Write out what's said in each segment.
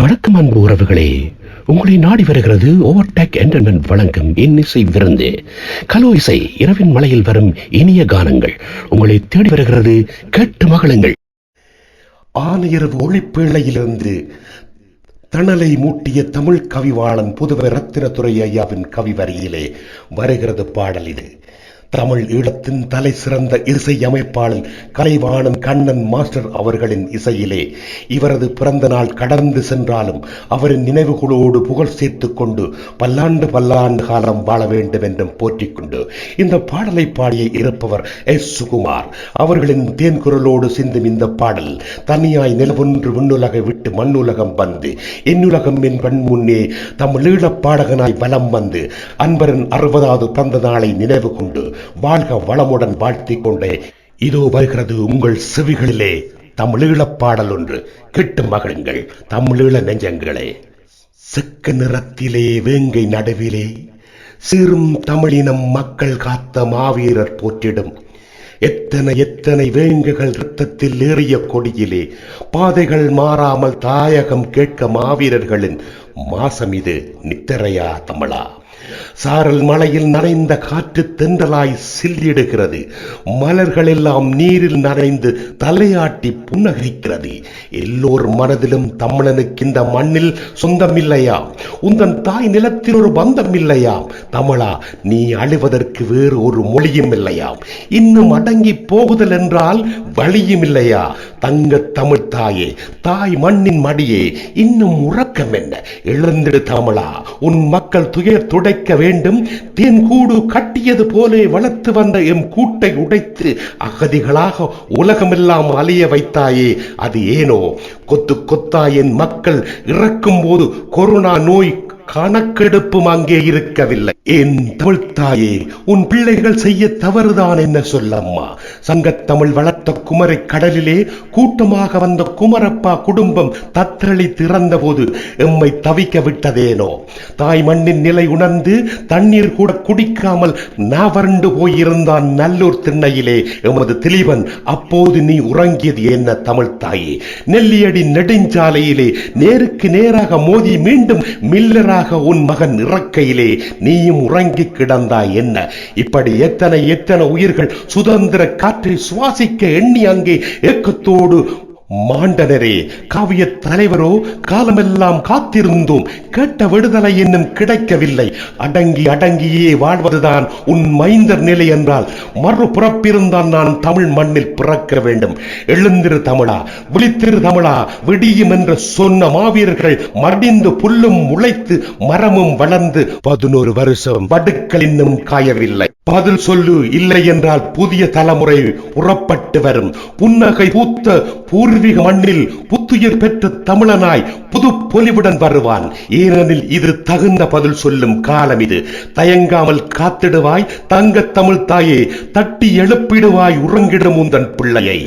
வணக்கம் அன்பு உறவுகளே, உங்களை நாடி வருகிறது ஓவர்டேக் என்டர்மென்ட் வழங்கும் இன்னிசை விருந்து. கலோ இசை இரவின் மலையில் வரும் இனிய கானங்கள் உங்களை தேடி வருகிறது. கேட்டு மகளுங்கள். ஆனையரவு ஒளிப்பேழையிலிருந்து தணலை மூட்டிய தமிழ் கவிவாளன் புதுவர் ரத்தினத்துறை ஐயாவின் கவிவரியிலே வருகிறது பாடல் இது. தமிழ் ஈழத்தின் தலை சிறந்த இசை அமைப்பாளர் கலைவாணன் கண்ணன் மாஸ்டர் அவர்களின் இசையிலே இவரது பிறந்த நாள் கடந்து சென்றாலும் அவரின் நினைவுகளோடு புகழ் சேர்த்துக் கொண்டு பல்லாண்டு காலம் வாழ வேண்டும் என்றும் போற்றிக்கொண்டு இந்த பாடலை பாடிய இருப்பவர் எஸ். சுகுமார் அவர்களின் தேன்குரலோடு சிந்தும் இந்த பாடல் தனியாய் நிலவொன்று விண்ணுலகை விட்டு மண்ணுலகம் வந்து என்னுலகம் என் கண் முன்னே தமிழீழப் பாடகனாய் வலம் வந்து அன்பரின் 60வது பிறந்த நாளை நினைவு கொண்டு வாழ்க வளமுடன் வாழ்த்திக் கொண்டே இதோ வருகிறது உங்கள் செவிகளிலே தமிழீழப் பாடல் ஒன்று. கேட்டு மகிழுங்கள் தமிழீழ நெஞ்சங்களே. செக்க நிறத்திலே வேங்கை நடுவிலே சிறும் தமிழினம் மக்கள் காத்த மாவீரர் போற்றிடும் எத்தனை எத்தனை வேங்குகள் இரத்தத்தில் ஏறிய கொடியிலே பாதைகள் மாறாமல் தாயகம் கேட்க மாவீரர்களின் மாசம் இது நித்திரையா தமிழா. சாரல் மலையில் நனைந்த காற்று தென்றலாய் சில்லிடுகிறது. மலர்கள் எல்லாம் நீரில் நனைந்து தலையாட்டி புன்னகைக்கிறது. எல்லோர் மனதிலும் தமிழனுக்கு இந்த மண்ணில் சொந்தமில்லையா? உந்தன் தாய் நிலத்தில் ஒரு பந்தம் இல்லையா? தமிழா, நீ அழுவதற்கு வேறு ஒரு மொழியும் இல்லையாம். இன்னும் அடங்கி போகுதல் என்றால் வழியும் இல்லையா? தங்க தமிழ் தாயே, தாய் மண்ணின் மடியே, இன்னும் உறக்கம் என்ன? எழுந்திடு தமிழா, உன் மக்கள் துயர் துடைக்க வேண்டும். தேன் கூடு கட்டியது போலே வளர்த்து வந்த எம் கூட்டை உடைத்து அகதிகளாக உலகமெல்லாம் அலைய வைத்தாயே, அது ஏனோ? கொத்து கொத்தாய் என் மக்கள் இறக்கும் போது கொரோனா நோய் கணக்கெடுப்பும் அங்கே இருக்கவில்லை. என் தமிழ் தாயே, உன் பிள்ளைகள் செய்ய தவறுதான் என்ன சொல்லம்மா? சங்கத்தமிழ் வளர்த்த குமரை கடலிலே கூட்டமாக வந்த குமரப்பா குடும்பம் தத்தளி திறந்த போது எம்மை தவிக்க விட்டதேனோ? தாய் மண்ணின் நிலை உணர்ந்து தண்ணீர் கூட குடிக்காமல் நாவறண்டு போயிருந்தான் நல்லூர் திண்ணையிலே எமது திலீபன். அப்போது நீ உறங்கியது என்ன தமிழ் தாயே? நெல்லியடி நெடுஞ்சாலையிலே நேருக்கு நேராக மோதி மீண்டும் மில்லராக உன் மகன் இறக்கையிலே நீயும் உறங்கி கிடந்தாய் என்ன? இப்படி எத்தனை எத்தனை உயிர்கள் சுதந்திர காற்றை சுவாசிக்க எண்ணி அங்கே ஏக்கத்தோடு மாண்டனரே. காவிய தலைவரோ, காலமெல்லாம் காத்திருந்தோம், கேட்ட விடுதலை இன்னும் கிடைக்கவில்லை. அடங்கி அடங்கியே வாழ்வதுதான் உன் மைந்தர் நிலை என்றால் மறுபுறப்பிருந்தான் நான் தமிழ் மண்ணில் பிறக்க வேண்டும். எழுந்திரு தமிழா, விழித்திரு தமிழா, விடியும் என்று சொன்ன மாவீரர்கள் மடிந்து புல்லும் முளைத்து மரமும் வளர்ந்து 11 வருஷம் வடுக்கள் இன்னும் காயவில்லை. பதில் சொல்லு, இல்லை என்றால் புதிய தலைமுறை புறப்பட்டு வரும். புன்னகை பூத்த பூர்வீக மண்ணில் புத்துயிர் பெற்ற தமிழனாய் புது பொலிவுடன் வருவான். ஏனெனில் இது தகுந்த பதில் சொல்லும் காலம் இது. தயங்காமல் காத்திடுவாய் தங்க தமிழ் தாயே, தட்டி எழுப்பிடுவாய் உறங்கிடும் உந்தன் பிள்ளையை.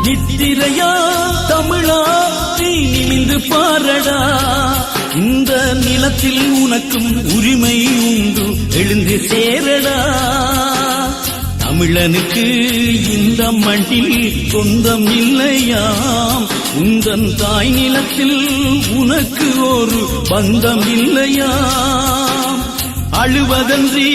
நித்திரையா தமிழா, நீ நிமிந்து பாரடா. இந்த நிலத்தில் உனக்கும் உரிமை உண்டு, எழுந்து சேரடா. தமிழனுக்கு இந்த மண்ணில் சொந்தம் இல்லையாம். உந்தன் தாய் நிலத்தில் உனக்கு ஒரு பந்தம் இல்லையாம். அழுவதன்றி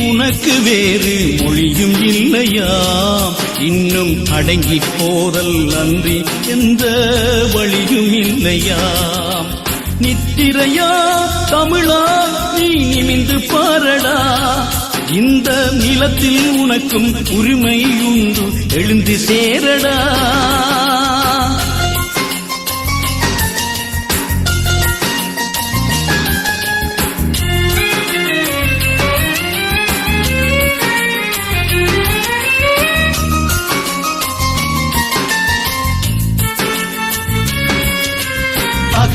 உனக்கு வேறு மொழியும் இல்லையாம். இன்னும் அடங்கி போதல் அன்றி எந்த வழியும் இல்லையாம். நித்திரையா தமிழா, நீ நிமிந்து பாரடா. இந்த நிலத்தில் உனக்கும் உரிமை உண்டு, எழுந்து சேரடா.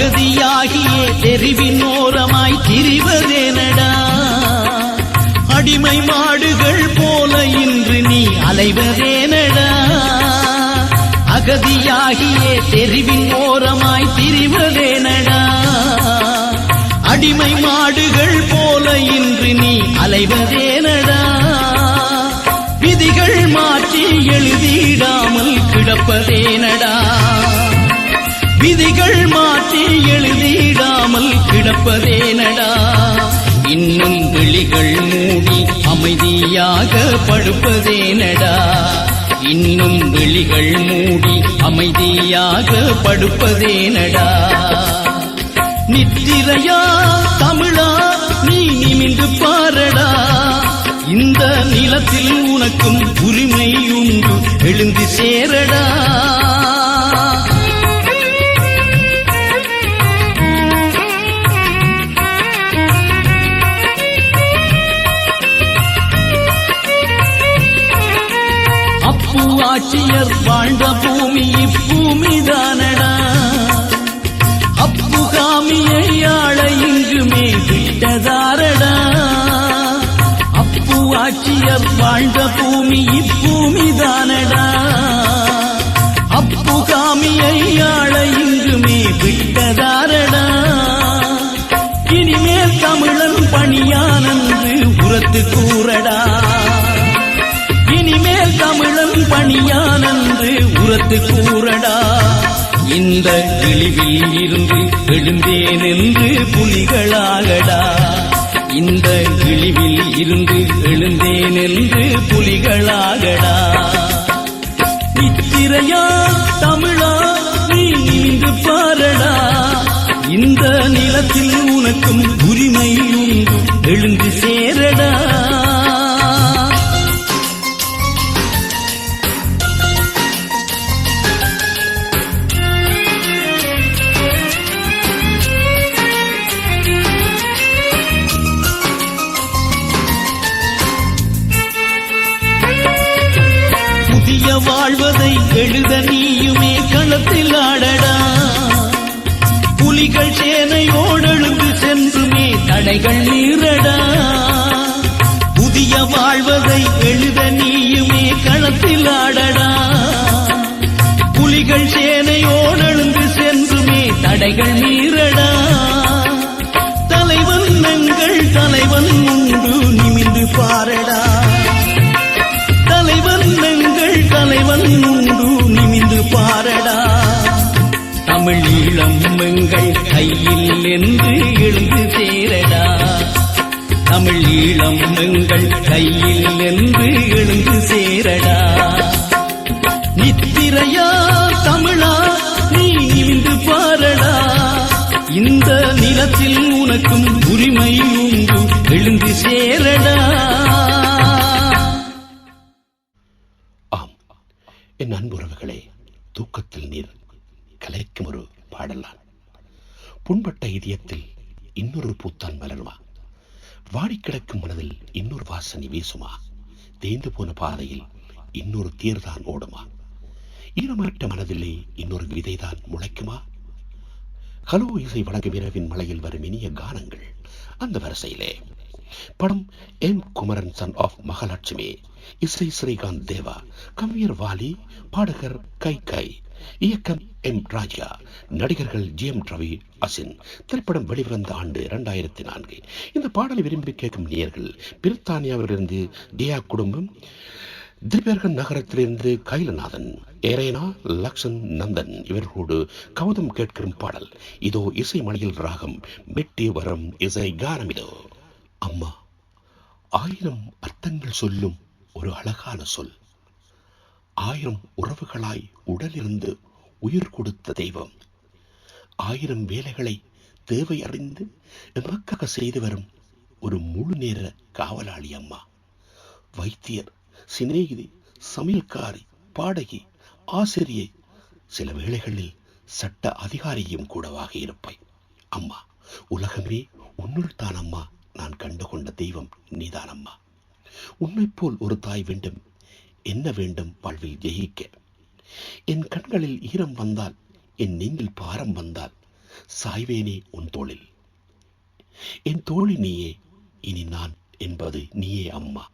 அகதியாகியே தெருவின் ஓரமாய் திரிவதேனடா அடிமை மாடுகள் போல இன்று நீ அலைவதேனடா அகதியாகியே தெருவின் ஓரமாய் திரிவதேனடா அடிமை மாடுகள் போல இன்று நீ அலைவதேனடா விதிகள் மாற்றி எழுதிடாமல் கிடப்பதேனடா விதிகள் மாற்றி எழுதிடாமல் கிடப்பதேனடா இன்னும் விழிகள் மூடி அமைதியாக படுப்பதேனடா இன்னும் விழிகள் மூடி அமைதியாக படுப்பதேனடா நித்திரையா தமிழா நீ நிமிந்து பாரடா இந்த நிலத்தில் உனக்கும் உரிமை உண்டு எழுந்து சேரடா அப்பு ஆட்சியர் வாழ்ந்த பூமி இப்பூமிதானடா அப்புகாமியை ஆள இங்குமே விட்டதாரடா அப்பு ஆட்சியர் வாழ்ந்த பூமி இப்பூமிதானடா அப்புகாமியை ஆள இங்குமே விட்டதாரடா இனிமேல் தமிழன் பணியானன்று உரத்து கூறடா இனிமேல் தமிழன் பணியானன்று உரத்து கூறடா இந்த இழிவில் இருந்து எழுந்தேன் என்று புலிகளாகடா இந்த இழிவில் இருந்து எழுந்தேன் என்று புலிகளாகடா நித்திரையா தமிழா நீ நீந்து பாரடா இந்த நிலத்தில் உனக்கும் உரிமை உண்டு எழுந்து சேரடா வாழ்வதை எழுத நீயுமே களத்தில் ஆடடா புலிகள் சேனையோடெழுந்து சென்றுமே தடைகள் மீறடா புதிய வாழ்வதை எழுத நீயுமே களத்தில் ஆடடா புலிகள் சேனையோடெழுந்து சென்றுமே தடைகள் மீறடா தலைவன் எங்கள் தலைவன் உண்டு நிமிந்து பாரடா தலைவன் எங்கள் தலைவன் உண்டு நிமிந்து பாரடா தமிழ் ஈழம் எங்கள் கையில் என்று எழுந்து சேரடா தமிழ் ஈழம் எங்கள் கையில் என்று எழுந்து சேரடா நித்திரையா தமிழா நீ நிமிந்து பாரடா இந்த நிலத்தில் உனக்கும் உரிமை உண்டு எழுந்து சேரடா என் அன்புறவுகளே தூக்கத்தில் நீர் கலைக்கும் ஒரு பாடலான் புண்பட்ட இதயத்தில் இன்னொரு பூத்தான் மலருமா வாடிக்கிடக்கும் மனதில் இன்னொரு வாசனை வீசுமா தேய்ந்து போன பாதையில் இன்னொரு தேர்தான் ஓடுமா ஈரமற்ற மனதிலே இன்னொரு விதைதான் முளைக்குமா ஹலோ இசை வழங்கும் இரவின் மலையில் வரும் இனிய கானங்கள் அந்த வரிசையிலே படம் M Kumaran son of Mahalakshmi இசை ஸ்ரீகாந்த் தேவா கவிஞர் வாலி பாடகர் கை கை இயக்கம் எம் ராஜா நடிகர்கள் ஜிஎம் ரவி அசின் திரைப்படம் வெளிவந்த ஆண்டு 2004 இந்த பாடலை விரும்பி கேட்கும் நேயர்கள் பிரித்தானியாவிலிருந்து தியா குடும்பம் திரிபேர்கன் நகரத்திலிருந்து கைலநாதன் ஏரேனா லக்ஷன் நந்தன் இவர்களோடு கௌதம் கேட்கும் பாடல் இதோ இசை மலையில் ராகம் மெட்டி வரும் இசை கானம் இதோ அம்மா 1000 அர்த்தங்கள் சொல்லும் ஒரு அழகான சொல் 1000 உறவுகளாய் உடலிருந்து உயிர் கொடுத்த தெய்வம் 1000 வேலைகளை தேவை அறிந்து எமக்காக செய்து வரும் ஒரு முழு நேர காவலாளி அம்மா வைத்தியர் சிநேகிதி சமையல்காரி பாடகி ஆசிரியை சில வேளைகளில் சட்ட அதிகாரியும் கூடவாக இருப்பாய் அம்மா உலகமே உன்னுள் தான் அம்மா நான் கண்டுகொண்ட தெய்வம் நீதான் அம்மா உன்னை போல் ஒரு தாய் வேண்டும் என்ன வேண்டும் வாழ்வில் ஜெயிக்க என் கண்களில் ஈரம் வந்தால் என் நெஞ்சில் பாரம் வந்தால் சாய்வேனே உன் தோளில். என் தோழி நீயே, இனி நான் என்பது நீயே அம்மா.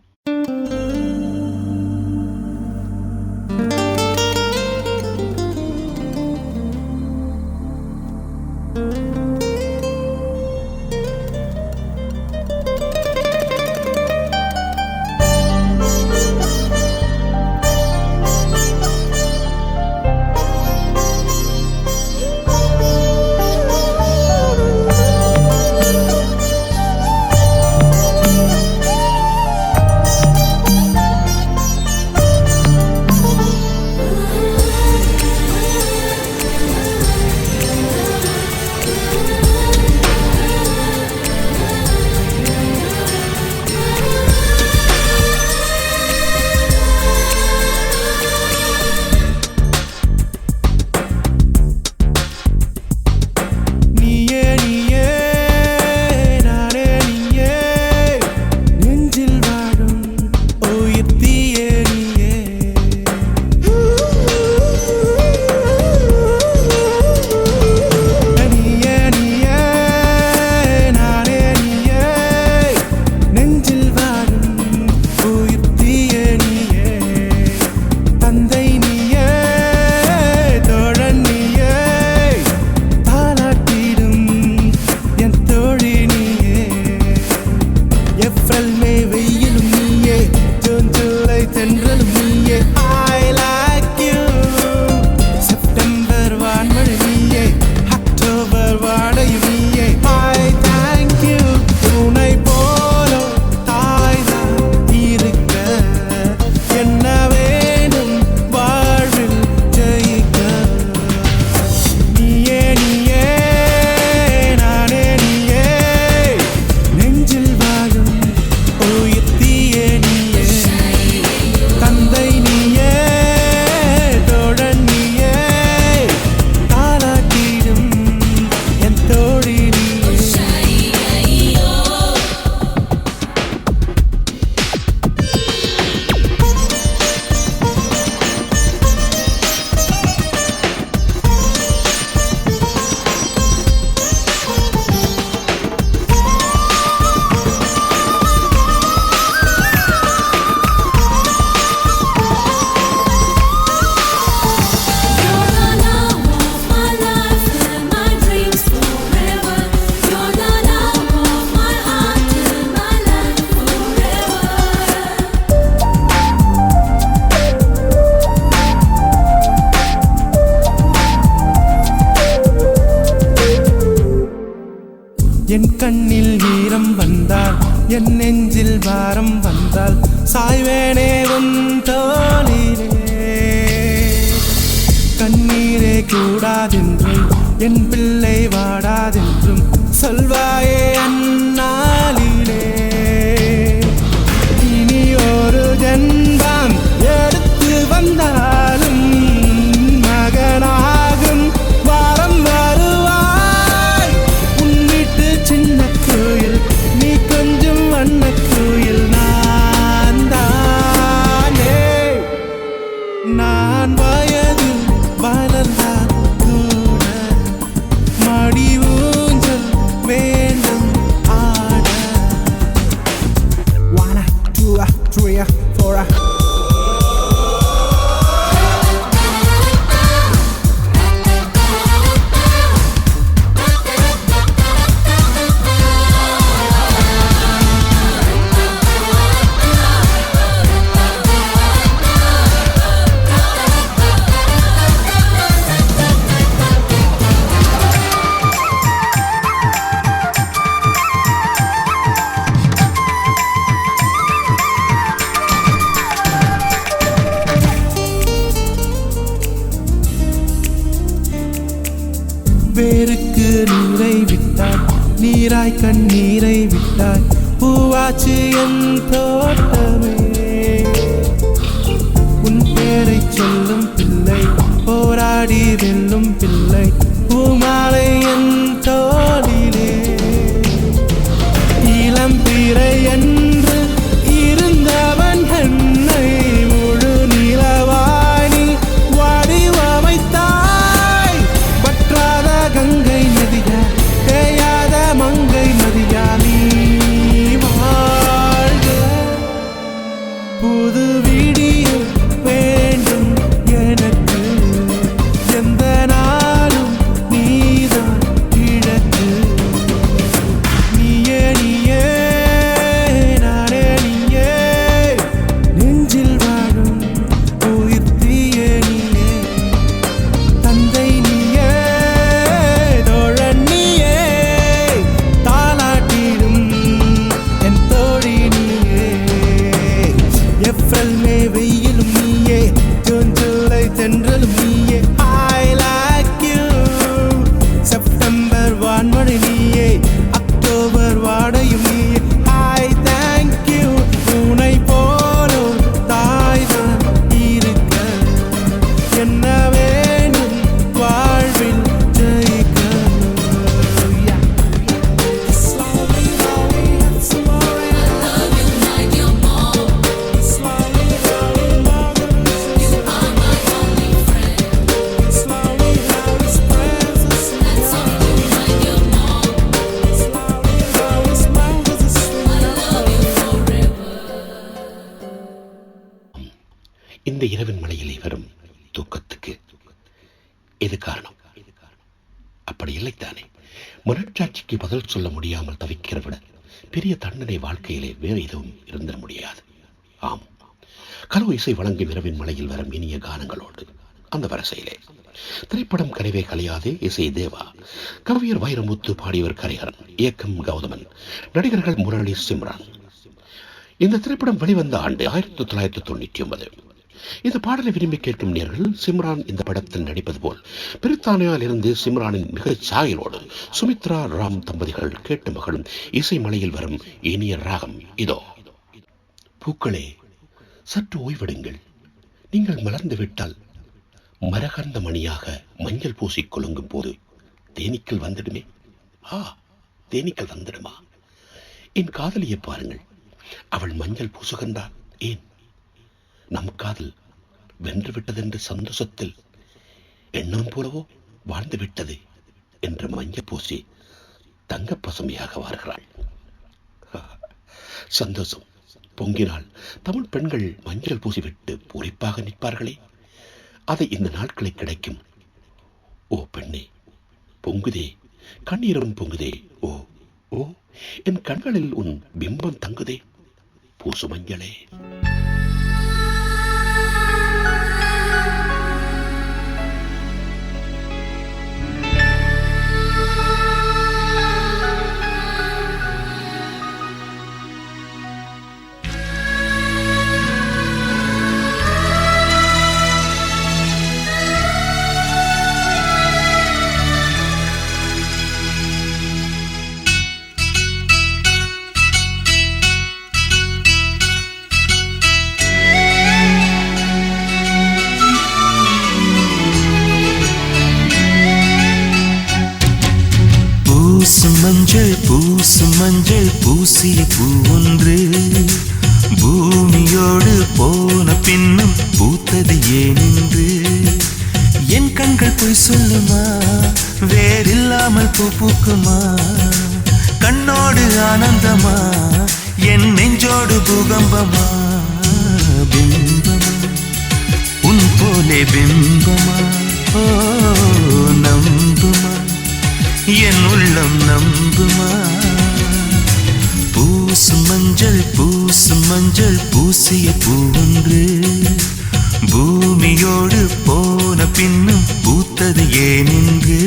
என் கண்ணில் ஈரம் வந்தால், என் நெஞ்சில் பாரம் வந்தால், சாய்வேனே உன் தோளிலே. கண்ணீரே கூடாதென்றும் என் பிள்ளை வாடாதென்றும் சொல்வாயே அந்நாளிலே. இனி ஒரு ஜென்மம் எடுத்து வந்தாலும் மகனாகும் வாரம் வருவாய். உன் வீட்டு சின்ன கோயில் நீ கொஞ்சம் வண்ண கோயில். நான் தானே நான் வயதில் வளர்ந்தால் கூட மடி ஊஞ்சல் வேண்டும் ஆட. 1 2 3 4. வேருக்கு நீரை விட்டாய், நீராய் கண்ணீரை விட்டாய், பூவாச்சு என் தோட்டமே. உன் பேரை சொல்லும் பிள்ளை, போராடி வெல்லும் பிள்ளை, பூமாலை என் தோளிலே. இளம் பிறை என்று இருந்தவன் என்னை முழு நிலவாய் நீ வடிவமைத்தாய். வற்றாத கங்கை நதி இது காரணம். அப்படி இல்லைத்தானே? மனச்சாட்சிக்கு பதில் சொல்ல முடியாமல் தவிக்கிற விட பெரிய தண்டனை வாழ்க்கையிலே வேறு எதுவும் இருந்திட முடியாது. ஆம், கலோ இசை வழங்கும் இரவின் மலையில் வரும் இனிய கானங்களோடு அந்த வரிசையிலே திரைப்படம் கனவே கலையாதே, இசை தேவா, கவியர் வைரமுத்து, பாடியவர் கரிஹரன், இயக்கம் கௌதமன், நடிகர்கள் முரளி, சிம்ரான். இந்த திரைப்படம் வெளிவந்த ஆண்டு 1999. இந்த பாடலை விரும்பி கேட்கும் நேர்கள், சிம்ரான் இந்த படத்தில் நடிப்பது போல் பிரித்தானியாவில் இருந்து சிம்ரானின் மிக சாயலோடு சுமித்ரா ராம் தம்பதிகள் கேட்டு மகளும் இசை மலையில் வரும் இனிய ராகம் இதோ. பூக்களே, சற்று ஓய்வெடுங்கள். நீங்கள் மலர்ந்து விட்டால் மரகர்ந்த மணியாக மஞ்சள் பூசி கொழுங்கும் போது தேனீக்கள் வந்துடுமே. தேனீக்கள் வந்துடுமா? என் காதலியை பாருங்கள், அவள் மஞ்சள் பூசுகின்றாள். ஏன்? நம் காதல் வென்று விட்டதென்று சந்தோஷத்தில் எண்ணம் போலவோ வாழ்ந்து விட்டது என்று மஞ்சள் பூசி தங்க பசுமையாக வாருகிறாள். சந்தோஷம் பொங்கினால் தமிழ் பெண்கள் மஞ்சள் பூசிவிட்டு பூரிப்பாக நிற்பார்களே, அதை இந்த நாட்களில் கிடைக்கும். ஓ பெண்ணே, பொங்குதே, கண்ணீரும் பொங்குதே. ஓ ஓ, என் கண்களில் உன் பிம்பம் தங்குதே, பூசு மஞ்சளே. மஞ்சள் பூசிய பூ ஒன்று பூமியோடு போன பின்னும் பூத்தது ஏனென்று என் கண்கள் போய் சொல்லுமா? வேறில்லாமல் பூ பூக்குமா? கண்ணோடு ஆனந்தமா, என் நெஞ்சோடு பூகம்பமா? பிம்பமா, உன் போலே பிம்பமா? ஓ நம்புமா, என் உள்ளம் நம்புமா? பூசு மஞ்சள் பூசிய பூ ஒன்று பூமியோடு போன பின்னும் பூத்தது ஏனென்று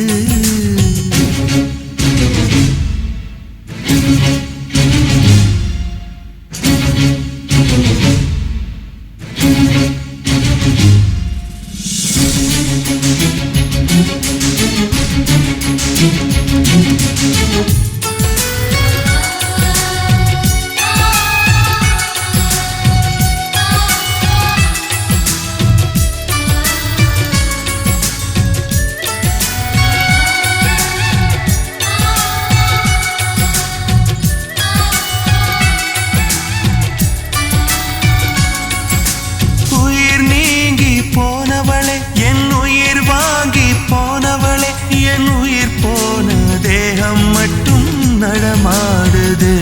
நடமாடுதே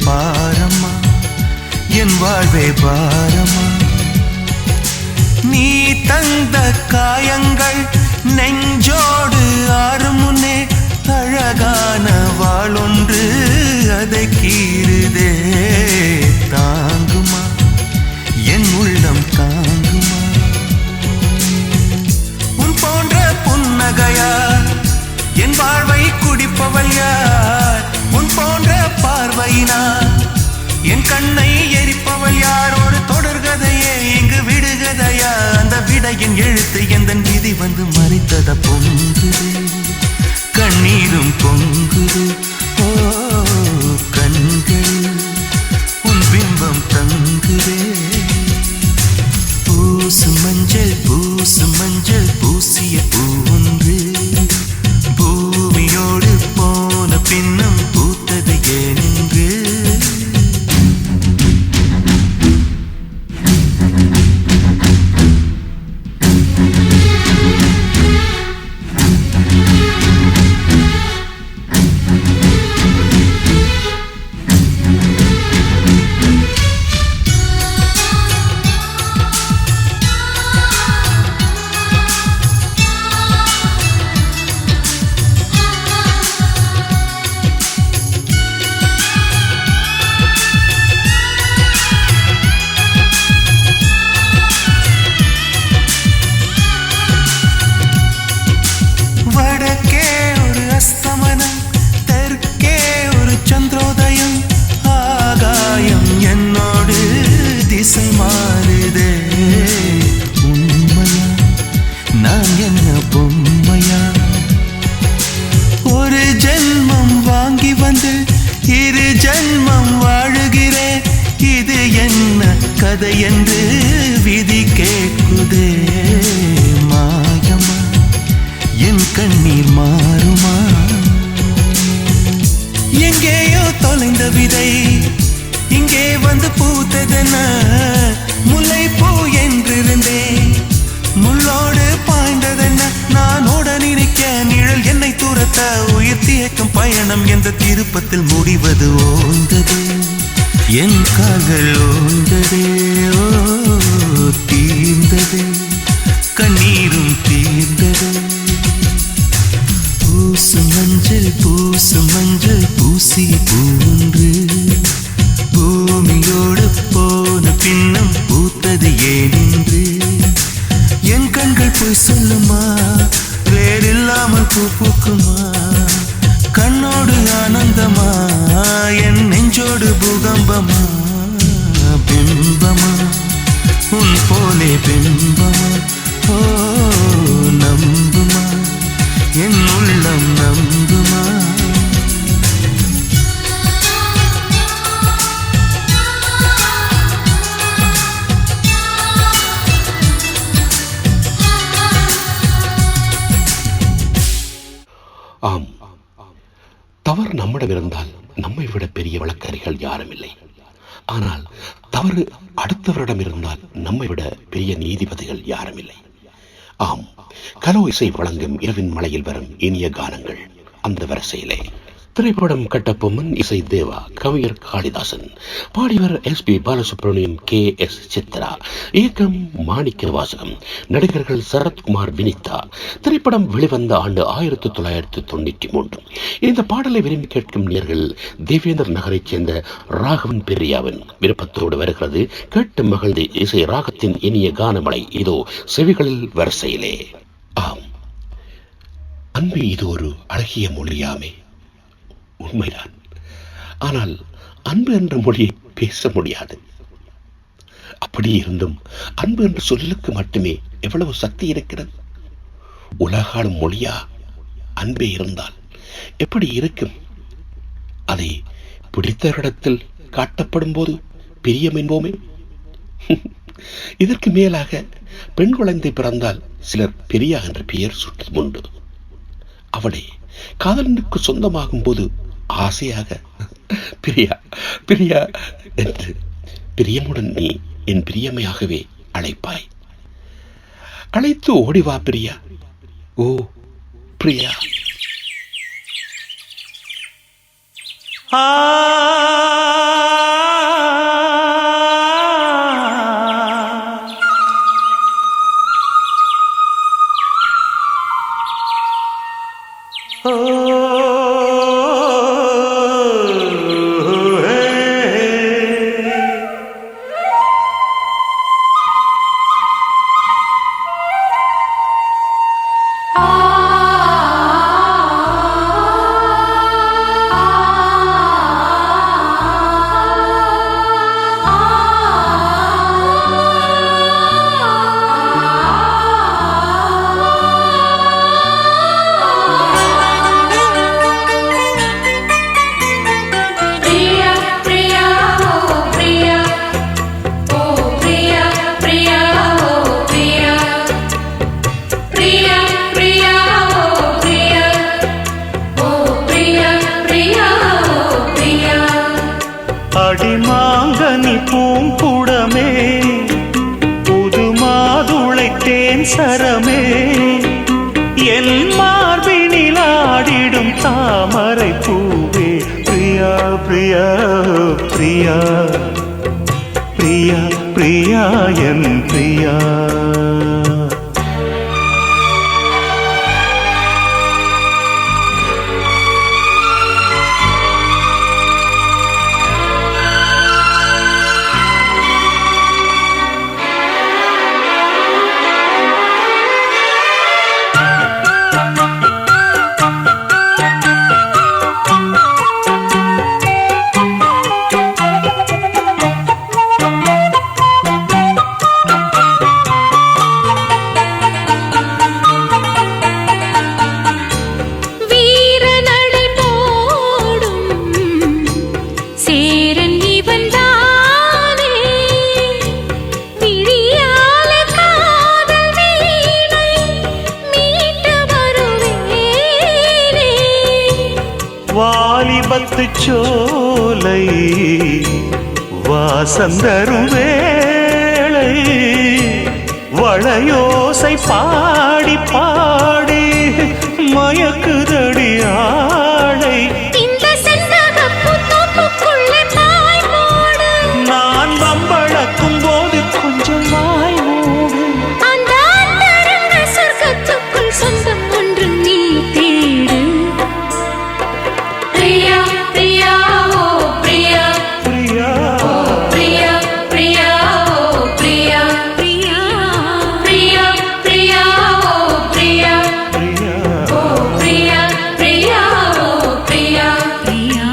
பாரமா, என் வாழ்வே பாரமா? நீ தந்த காயங்கள் நெஞ்சோடு ஆறுமுன்னே அழகான வாளொன்று அதை கீறுதே. தாங்குமா, என் உள்ளம் தாங்குமா? உன் போன்ற புன்னகையார் என் வாழ்வை குடிப்பவள் யார்? உன் போன்ற பார்வையினார் என் கண்ணை எரிப்பவள் யார்? ஒரு தொடர்கதையே இங்கு விடுகதையா? அந்த விடையின் எழுத்து எந்தன் விதி வந்து மறைத்தத பொங்குது, கண்ணீரும் பொங்குது. ஓ கண்கள் உன் பிம்பம் தங்குதே. பூசு மஞ்சள் பூசிய பூ ஒன்று பூமியோடு போன பின்னும் பூத்தது ஏனென்று பொம்மையா? ஒரு ஜென்மம் வாங்கி வந்து இரு ஜென்மம் வாழுகிறேன். இது என்ன கதை என்று விதி கேட்குதே. மாயமா என் கண்ணீர் மாறுமா? எங்கேயோ தொலைந்த விதை இங்கே வந்து பூத்ததென முல்லை பூ என்றிருந்தேன். முள்ளோடு பாய்ந்ததென்ன நான் ஓட நினைக்க நிழல் என்னை தூரத்த உயிர் தியக்கும் பயணம் என்ற திருப்பத்தில் முடிவது ஓய்ந்தது. என் கால்கள் ஓய்ந்ததே. ஓ தீர்ந்தது கண்ணீரும் தீர்ந்தது. பூசு மஞ்சள் பூசிய பூன்று பூமியோடு போன பின்னம் பூத்தது ஏனென்று என் கண்கள் போய் சொல்லுமா? வேறில்லாமல் பூ பூக்குமா? கண்ணோடு ஆனந்தமா என் நெஞ்சோடு பூகம்பமா? பிம்பமா உன் போலே பிம்பமா? ஓ நம்புமா என் உள்ளம் நம்புமா? ஆம், தவறு நம்மிடம் இருந்தால் நம்மை விட பெரிய வழக்கறிஞர்கள் யாரும் இல்லை. ஆனால் தவறு அடுத்தவரிடம் இருந்தால் நம்மை விட பெரிய நீதிபதிகள் யாரும் இல்லை. ஆம், கலோ இசை வழங்கும் இரவின் மலையில் வரும் இனிய கானங்கள் அந்த வரிசையிலே திரைப்படம் கட்டபொம்மன், இசை தேவா, கவிஞர் காளிதாசன், பாடியவர் SP பாலசுப்ரமணியம், KS சித்ரா, இயக்கம் மாணிக்க வாசகம், நடிகர்கள் சரத்குமார், வினிதா. திரைப்படம் வெளிவந்த ஆண்டு 1993. இந்த பாடலை விரும்பி கேட்கும் நேயர்கள் தேவேந்தர் நகரைச் சேர்ந்த ராகவன் பெரியாவின் விருப்பத்தோடு வருகிறது. கேட்டு மகிழ்ந்து இசை ராகத்தின் இனிய கானமலை இதோ செவிகளில் வரிசையிலே. ஆம், அன்பு இது ஒரு அழகிய மொழியாமே, உண்மைதான். ஆனால் அன்பு என்ற மொழியை பேச முடியாது. அப்படி இருந்தும் அன்பு என்ற சொல்லுக்கு மட்டுமே எவ்வளவு சக்தி இருக்கிறது. உலகாடும் மொழியா அன்பே இருந்தால் எப்படி இருக்கும்? அதை பிடித்தவரிடத்தில் காட்டப்படும் போது பிரியம் என்போமே. இதற்கு மேலாக பெண் குழந்தை பிறந்தால் சிலர் பிரியா என்ற பெயர் சுட்டும் உண்டு. அவளை காதலனுக்கு சொந்தமாகும் போது ஆசையாக பிரியா பிரியா என்று பிரியமுடன் நீ என் பிரியமையாகவே அழைப்பாய். அழைத்து ஓடிவா பிரியா, ஓ பிரியா. அடிமாங்கனி பூங்குடமே புது மாதுளைத்தேன் சரமே என் மார்பினில் ஆடிடும் தாமரை பூவே பிரியா பிரியா பிரியா பிரியா பிரியா என் பிரியா. வாலிபத்து சோலை வாசந்தரும் வேளை வளையோசை பாடி பாடி மயக்குதடி ஆளை நான் வம்பளக்கும் போது கொஞ்சம் வாய் மூடு சொந்தம் ஒன்று நீ தேடு பிரியா பிரியா ஓ பிரியா பிரியா பிரியா பிரியா ஓ பிரியா பிரியா பிரியா பிரியா ஓ பிரியா பிரியா ஓ பிரியா பிரியா ஓ பிரியா பிரியா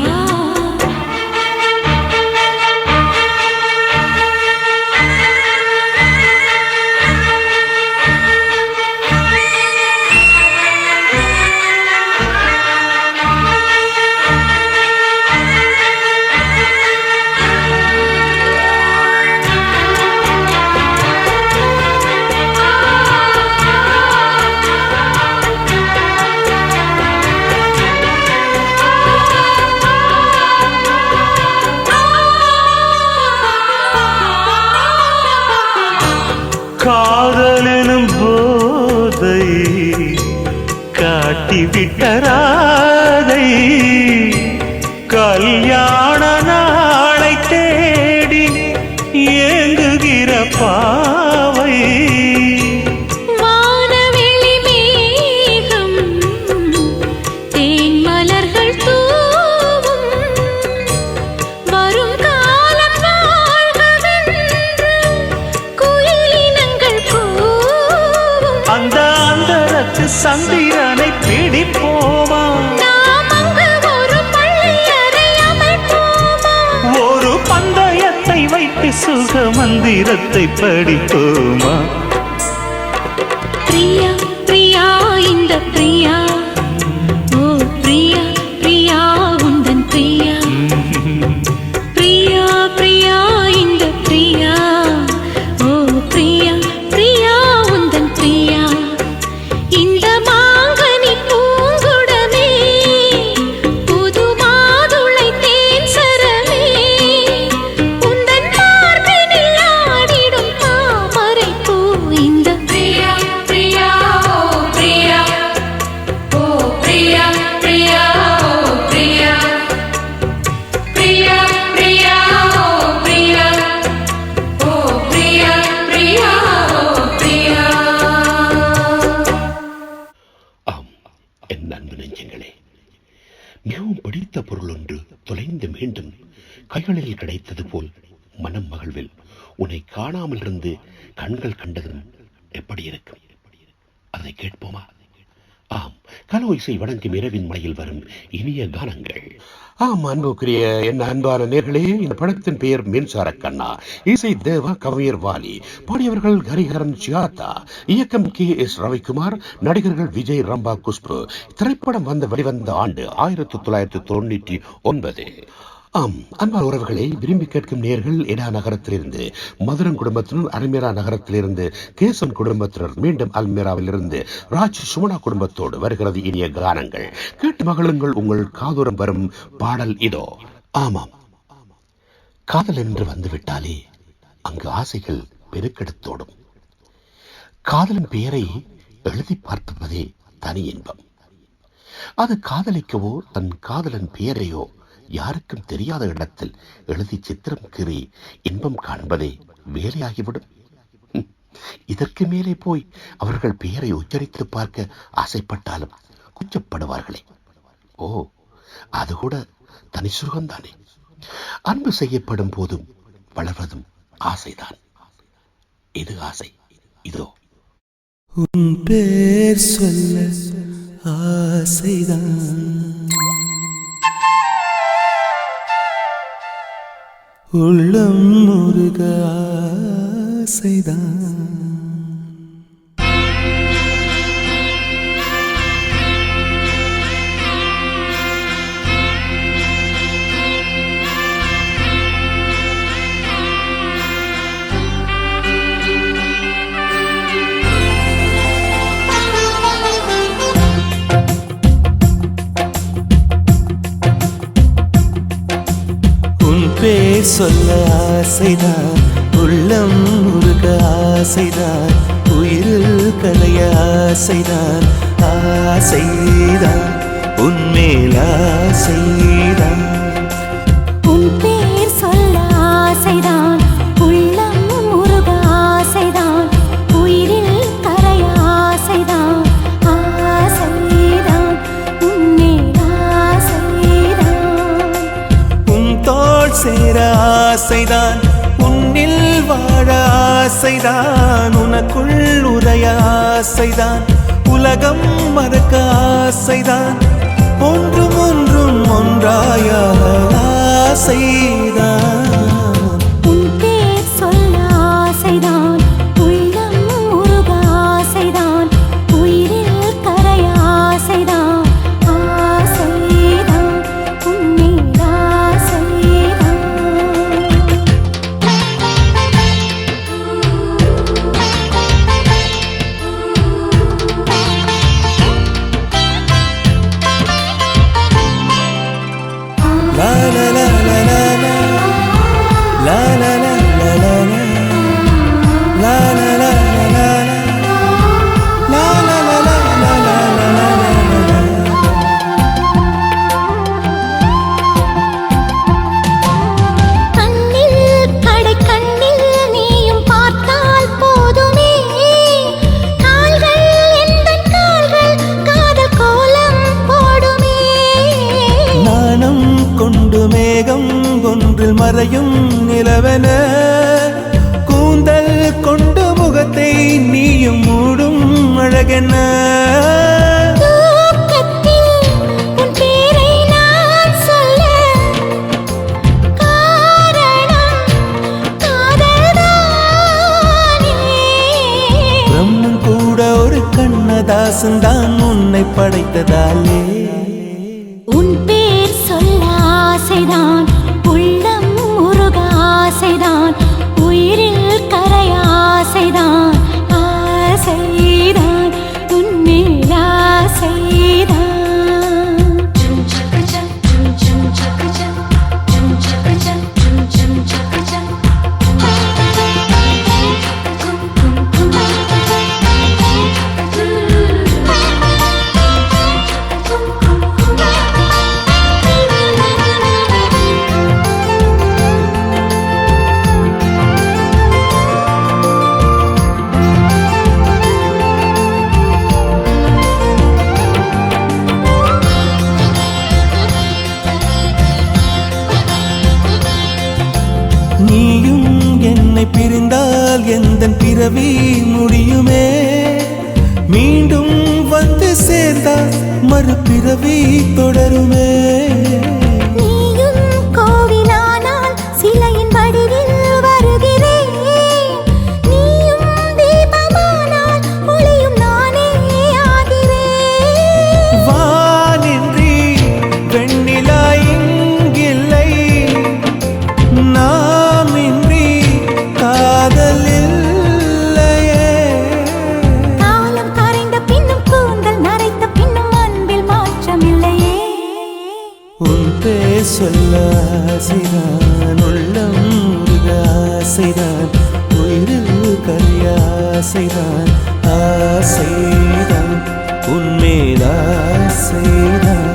காதலெனும் போதை காட்டிவிட்ட ராதை கல்யாண நாளை தேடி ஏங்குகிற பாவை வானவெளி மேகம் தேன் மலர்கள் தூவும் வரும் காலம் வாழ்கவென்று குயிலினங்கள் கூவும் அந்த அந்தரத்து சந்திரனை பிடிப்போமா நாம் அங்கு ஒரு பள்ளி அறை அமைப்போமா ஒரு பந்தயத்தை வைத்து சுக மந்திரத்தை படிப்போமா பிரியா பிரியா இந்த பிரியா ஓ பிரியா பிரியா உந்தன் பிரியா பிரியா பிரியா இந்த பிரியா ஓ பிரியா பிரியா உந்தன் பிரியா இந்த மாங்கனி பூங்குடமே புது மாதுளை தேன் சரமே உந்தன் மார்பினில் ஆடிடும் தாமரை பூ இந்த பிரியா பிரியா ஓ பிரியா ஓ பிரியா பிரியா ஓ பிரியா பிரியா பிரியா ஓ பிரியா ஓ பிரியா பிரியா ஓ பிரியா ஆம், என் அன்பு நெஞ்சங்களே, மிகவும் பிடித்த பொருள் ஒன்று தொலைந்து மீண்டும் கைகளில் கிடைத்தது போல் மனம் மகிழ்வில் உன்னை காணாமல் இருந்து கண்கள் கண்டதும் எப்படி இருக்கும்? அதை கேட்போமா? ஆம், கலோ இசை வணங்கும் இரவின் மலையில் வரும் இனிய கானங்கள். ஆம், அன்புக்குரிய என் அன்பான நேர்களே, இந்த படத்தின் பெயர் மின்சார கண்ணா. இசை தேவா, கவிஞர் வாலி. பாடியவர்கள் ஹரிஹரன், சுஜாதா. இயக்கம் KS ரவிக்குமார். நடிகர்கள் விஜய், ரம்பா, குஷ்பு. திரைப்படம் வெளிவந்த ஆண்டு 1999. ஆம், அன்பான உறவுகளை விரும்பி கேட்கும் நேர்கள் எடா நகரத்திலிருந்து மதுரன் குடும்பத்தினர், அல்மீரா நகரத்திலிருந்து கேசன் குடும்பத்தினர், மீண்டும் அல்மீராவிலிருந்து ராஜ் சுமனா குடும்பத்தோடு வருகிறது இனிய கானங்கள். கேட்டு மகளுங்கள். உங்கள் காதோரம் வரும் பாடல் இதோ. ஆமாம், காதல் என்று வந்துவிட்டாலே அங்கு ஆசைகள் பெருக்கெடுத்தோடும். காதலின் பெயரை எழுதி பார்ப்பதே தனி இன்பம். அது காதலிக்கவோ தன் காதலன் பெயரையோ யாருக்கும் தெரியாத இடத்தில் எழுதி சித்திரம் கீறி இன்பம் காண்பதே வேலையாகிவிடும். இதற்கு மேலே போய் அவர்கள் பெயரை உச்சரித்து பார்க்க ஆசைப்பட்டாலும் கூச்சப்படுவார்களே. ஓ, அது கூட தனி சுகம்தானே. அன்பு செய்யப்படும் போதும் வளர்வதும் ஆசைதான். இது ஆசை. இதோ. உன் பேர் சொல்ல ஆசைதான், உள்ளம் முருக ஆசைதான். சொல்ல ஆசைதான், உள்ளம் உருக ஆசைதான், உயிரில் கலைய ஆசைதான், ஆசைதான் உன்மேல் ஆசைதான். உன் பேர் சொல்ல ஆசைதான், உள்ளம் உருக ஆசைதான், உயிரில் கரைய ஆசைதான், ஆசைதான் உன்மேல் ஆசைதான். உன் தோள் சேர ஆசைதான், உன்னில் வாழ ஆசைதான், உனக்குள் உரைய ஆசைதான், உலகம் மறக்க ஆசைதான், ஒன்றும் ஒன்றும் ஒன்றாயாக ஆசைதான். உன் பேர் சொல்ல ஆசைதான், உள்ளம் உருக ஆசைதான், உயிரில் கரைய ஆசைதான், ஆசைதான் உன்மேல் ஆசைதான். La la la la la la, la la la la la la, la la la la la la, la la la la la la la. கண்ணில் கடை கண்ணில் நீயும் பார்த்தால் போதுமே, கால்கள் எந்தன் கால்கள் காதல் கோலம் போடுமே. நாணம் கொண்டு மேகம் ஒன்றில் மறையும் நிலவென, கூந்தல் கொண்டு முகத்தை நீயும் மூடும் அழகென. தூக்கத்தில் உன் பேரை நான் சொல்ல காரணம் காதல்தானே. பிரம்மன் கூட ஒரு கண்ணதாசன் தான் உன்னை படைத்ததாலே. உன் பேர் சொல்ல ஆசைதான், உள்ளம் உருக ஆசைதான், உயிரில் கரைய ஆசைதான், ஆசைதான் உன்மேல் ஆசைதான். நீயும் என்னை பிரிந்தால் எந்தன் பிறவி முடியுமே, மீண்டும் வந்து சேர்ந்தால் மறுபிறவி தொடருமே. நீயும் கோவிலானால் சிலையின் வடிவில் வருகிறேன், நீயும் தீபமானால் ஒளியும் நானே ஆகிறேன். வானின்றி வெண்ணிலா இங்கில்லை, நாமின்றி காதல் இல்லையே. காலம் கரைந்த பின்னும் கூந்தல் நரைத்த பின்னும் அன்பில் மாற்றமில்லையே. உன் பேர் சொல்ல ஆசைதான், உள்ளம் உருக ஆசைதான், உயிரில் கரிய ஆசைதான், ஆசைதான் உன்மேல் ஆசைதான்.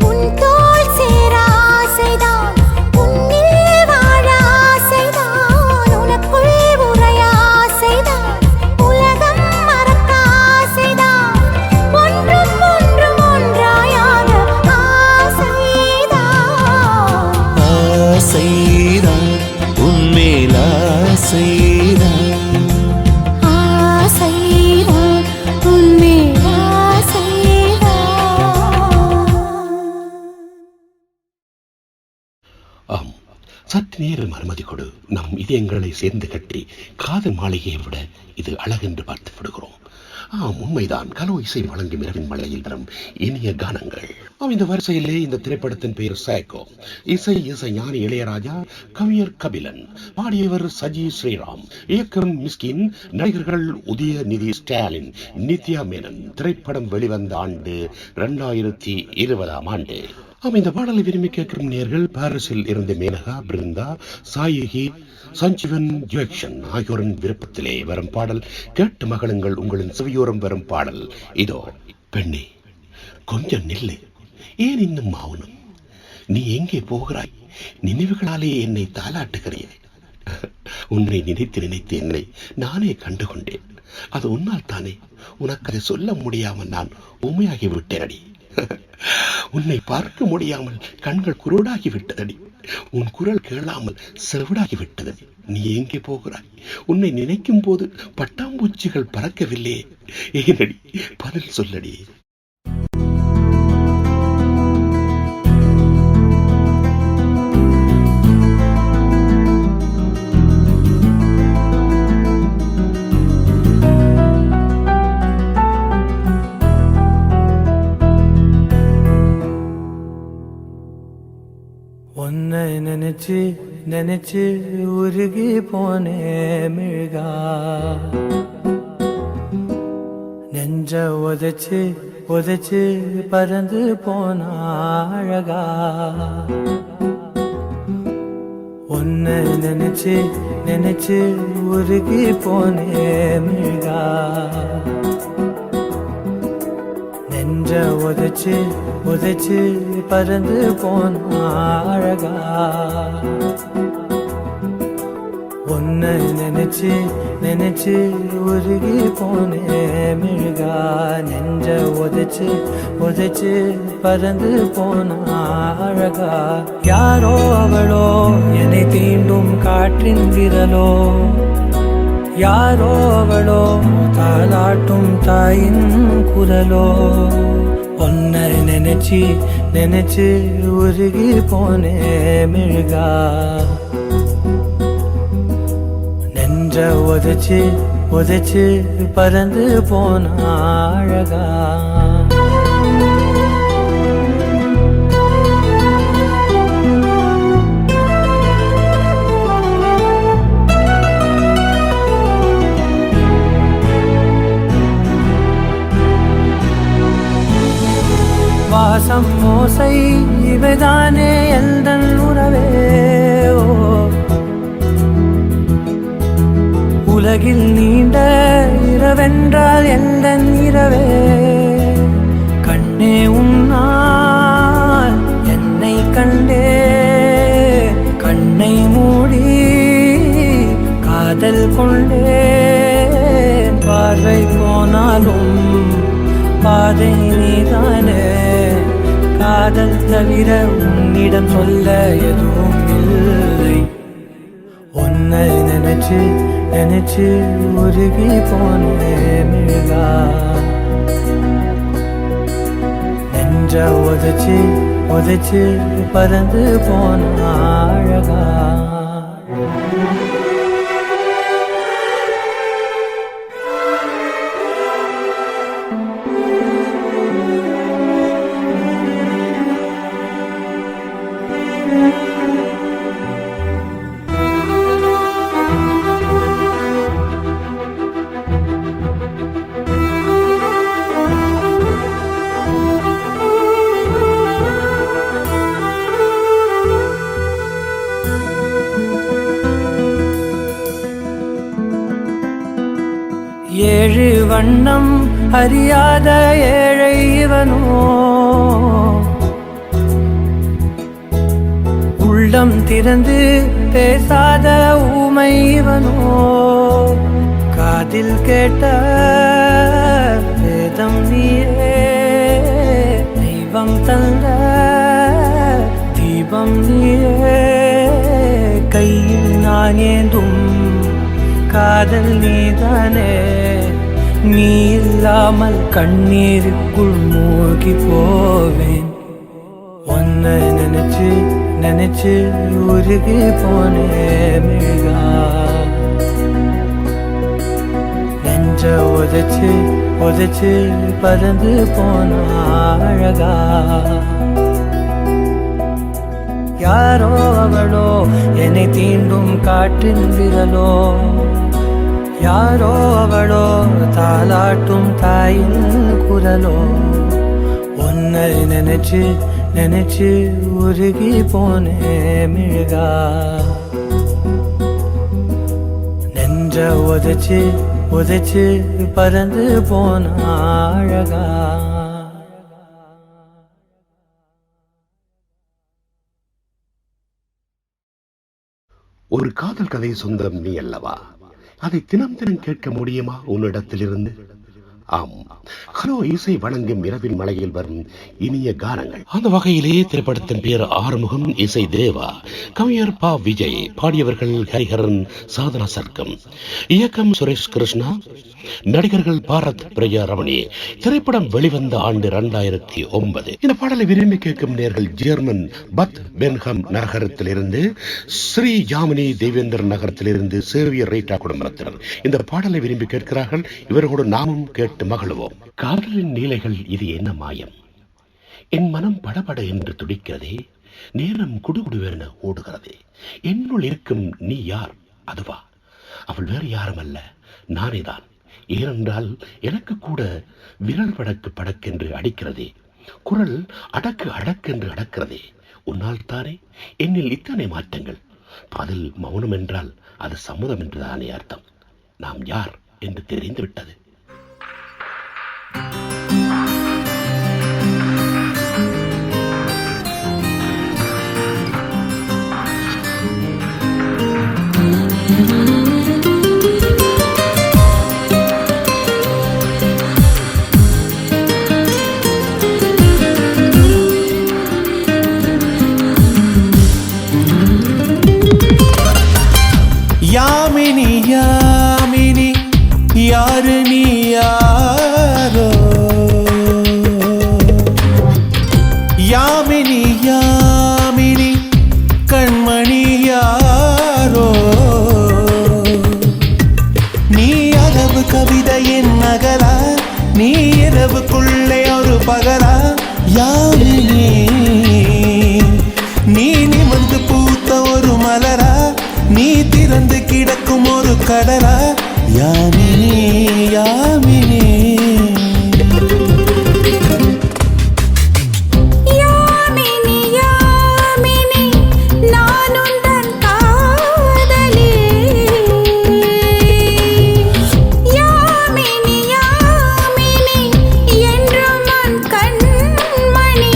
உன் தோள் சேர ஆசைதான், உன்னில் வாழ ஆசைதான், உனக்குள் உரைய ஆசைதான், உலகம் மறக்க ஆசைதான், ஒன்றும் ஒன்றும் ஒன்றாயாக ஆசைதான். ஆசைதான் உன்மேல் ஆசைதான். ஆசைதான் உன்மேல் ஆசைதான். ஆம், சற்று நேரம் அனுமதி கொடு. நம் இதயங்களை சேர்ந்து கட்டி காதல் மாளிகையை விட இது அழகென்று பார்த்து விடுகிறோம். உண்மைதான். கலோ இசை வழங்கும் இரவின் மலையில் வரும் இனிய கானங்கள். இந்த வரிசையிலே இந்த திரைப்படத்தின் பெயர் சைக்கோ. இசை ஞானி இளையராஜா, கவிஞர் கபிலன், பாடியவர் சஜி ஸ்ரீராம், இயக்கம் மிஸ்கின், நடிகர்கள் உதயநிதி ஸ்டாலின், நித்யா மேனன். திரைப்படம் வெளிவந்த ஆண்டு 2020 இந்த பாடலை விரும்பி கேட்கும் நேயர்கள் பாரிஸில் இருந்து மேனகா, பிருந்தா, சாயிகி, சஞ்சீவன், ஜுவேக்ஷன் ஆகியோரின் விருப்பத்திலே வரும் பாடல் கேட்டு மகளுங்கள். உங்களின் செவியோரம் வரும் பாடல் இதோ. பெண்ணே, கொஞ்சம் நில்லு. ஏன் இன்னும் மௌனம்? நீ எங்கே போகிறாய்? நினைவுகளாலே என்னை தாலாட்டுகிறேன். உன்னை நினைத்து என்னை நானே கண்டுகொண்டேன். அது உன்னால் தானே. உனக்கு அதை சொல்ல முடியாமல் நான் ஊமையாகி விட்டேனடி. உன்னை பார்க்க முடியாமல் கண்கள் குருடாகி விட்டதடி. உன் குரல் கேளாமல் செவிடாகி விட்டதடி. நீ எங்கே போகிறாய்? உன்னை நினைக்கும் போது பட்டாம்பூச்சிகள் பறக்கவில்லையே. ஏனடி? பதில் சொல்லடி. உன்னை நினைச்சு நினைச்சு உருகி போனே மிழ்கா, நெஞ்ச உதைச்சு உதைச்சு பறந்து போன அழகா. உன்னை நினைச்சு நினைச்சு உருகி போனே மிழ்கா, நெஞ்ச உதைச்சு உதைச்சு பறந்து போன அழகா. உன்னை நினைச்சு நினைச்சு உருகி போனே மிழ்கா, நெஞ்ச உதைச்சு உதைச்சு பறந்து போன அழகா. யாரோ அவளோ என்னை தீண்டும் காற்றின் விரலோ, யாரோ அவளோ தாலாட்டும் தாயின் குரலோ. உன்னை நினைச்சு நினைச்சு உருகி போனே மிழ்கா, நெஞ்ச உதைச்சு உதைச்சு பறந்து போன அழகா. வாசம் மோசை இவைதானே எந்தன் உறவே. உலகில் நீண்ட இரவென்றால் எந்தன் இரவே. கண்ணே உன்னால் என்னை கண்டே, கண்ணை மூடி காதல் கொண்டே. பார்வை போனாலும் பாதை நீதானே, காதல் தவிர உன்னிடம் சொல்ல எதுவும் இல்லை. உன்னை நினைச்சு நினைச்சு உருகி போனே மிழ்கா, நெஞ்ச உதைச்சு உதைச்சு பறந்து போன அழகா. ஏழு வண்ணம் அறியாத ஏழை இவனோ, உள்ளம் திறந்து பேசாத ஊமை இவனோ. காதில் கேட்ட வேதம் நீயே, தெய்வம் தந்த தீபம் நீயே. கையில் நான் ஏந்தும் காதல் நீதானே, நீ இல்லாமல் கண்ணீருக்குள் மூழ்கி போவேன். உன்னை நினைச்சு நினைச்சு உருகி போனே மிழ்கா நெஞ்ச உதைச்சு உதைச்சு பறந்து போன அழகா யாரோ அவளோ என்னை தீண்டும் காற்றின் விரலோ யாரோ அவளோ தாலாட்டும் தாயின் குரலோ உன்னை நினைச்சு நினைச்சு உருகி போனே மிழ்கா நெஞ்ச உதைச்சு உதைச்சு பறந்து போன அழகா ஒரு காதல் கதை சொந்தம் நீ அல்லவா? அதை தினம் தினம் கேட்க முடியுமா உன்னிடத்திலிருந்து? ஆம், ஹலோ இசை வழங்கும் இரவின் மலையில் வரும் இனிய கானங்கள். அந்த வகையிலே திரைப்படத்தின் பேர் ஆறுமுகம், இசை தேவா, கவிஞர் பா விஜய், பாடியவர்கள் ஹரிஹரன், சாதனா சர்க்கம், இயக்கம் சுரேஷ் கிருஷ்ணா, நடிகர்கள் பாரத், பிரியா ரமணி. திரைப்படம் வெளிவந்த ஆண்டு 2009. இந்த பாடலை விரும்பி கேட்கும் நேர்கள் ஜெர்மன் பத் பென்ஹம் நகரத்திலிருந்து, ஸ்ரீ யாமினி தேவேந்திர நகரத்திலிருந்து சேவியர் ரீட்டா குடும்பத்தினர் இந்த பாடலை விரும்பி கேட்கிறார்கள். இவர்களோடு நாமும் கேட்டு மகிழ்வோம். காதலின் நீலைகள் இது என்ன மாயம், என் மனம் படபட என்று துடிக்கிறதே, நேரம் குடுகுடுவென ஓடுகிறதே, என்னுள் இருக்கும் நீ யார் அதுவா? அவள் வேறு யாரும் அல்ல, நானேதான். ஏனென்றால் எனக்கு கூட விரல் படக்கு படக்கென்று அடிக்கிறதே, குரல் அடக்கு அடக்கென்று அடக்கிறதே. உன்னால் தானே என்னில் இத்தனை மாற்றங்கள். பதில் மௌனம் என்றால் அது சம்மதம் என்றுதானே அர்த்தம். நாம் யார் என்று தெரிந்துவிட்டது. யாமினி யாமினி யாரு நீ யாரோ, யாமினி யாமினி கண்மணி யாரோ, நீ அளவு கவிதையின் நகரா, நீ இரவுக்குள்ளே ஒரு பகலா, யாமினி நீ நிமிர்ந்து பூத்த ஒரு மலரா, நீ திறந்து கிடக்கும் ஒரு கடலா, யாமினி யாமினி யாமினி யாமினி நான் உந்தன் காதலி, யாமினி யாமினி என்றும் உன் கண்மணி.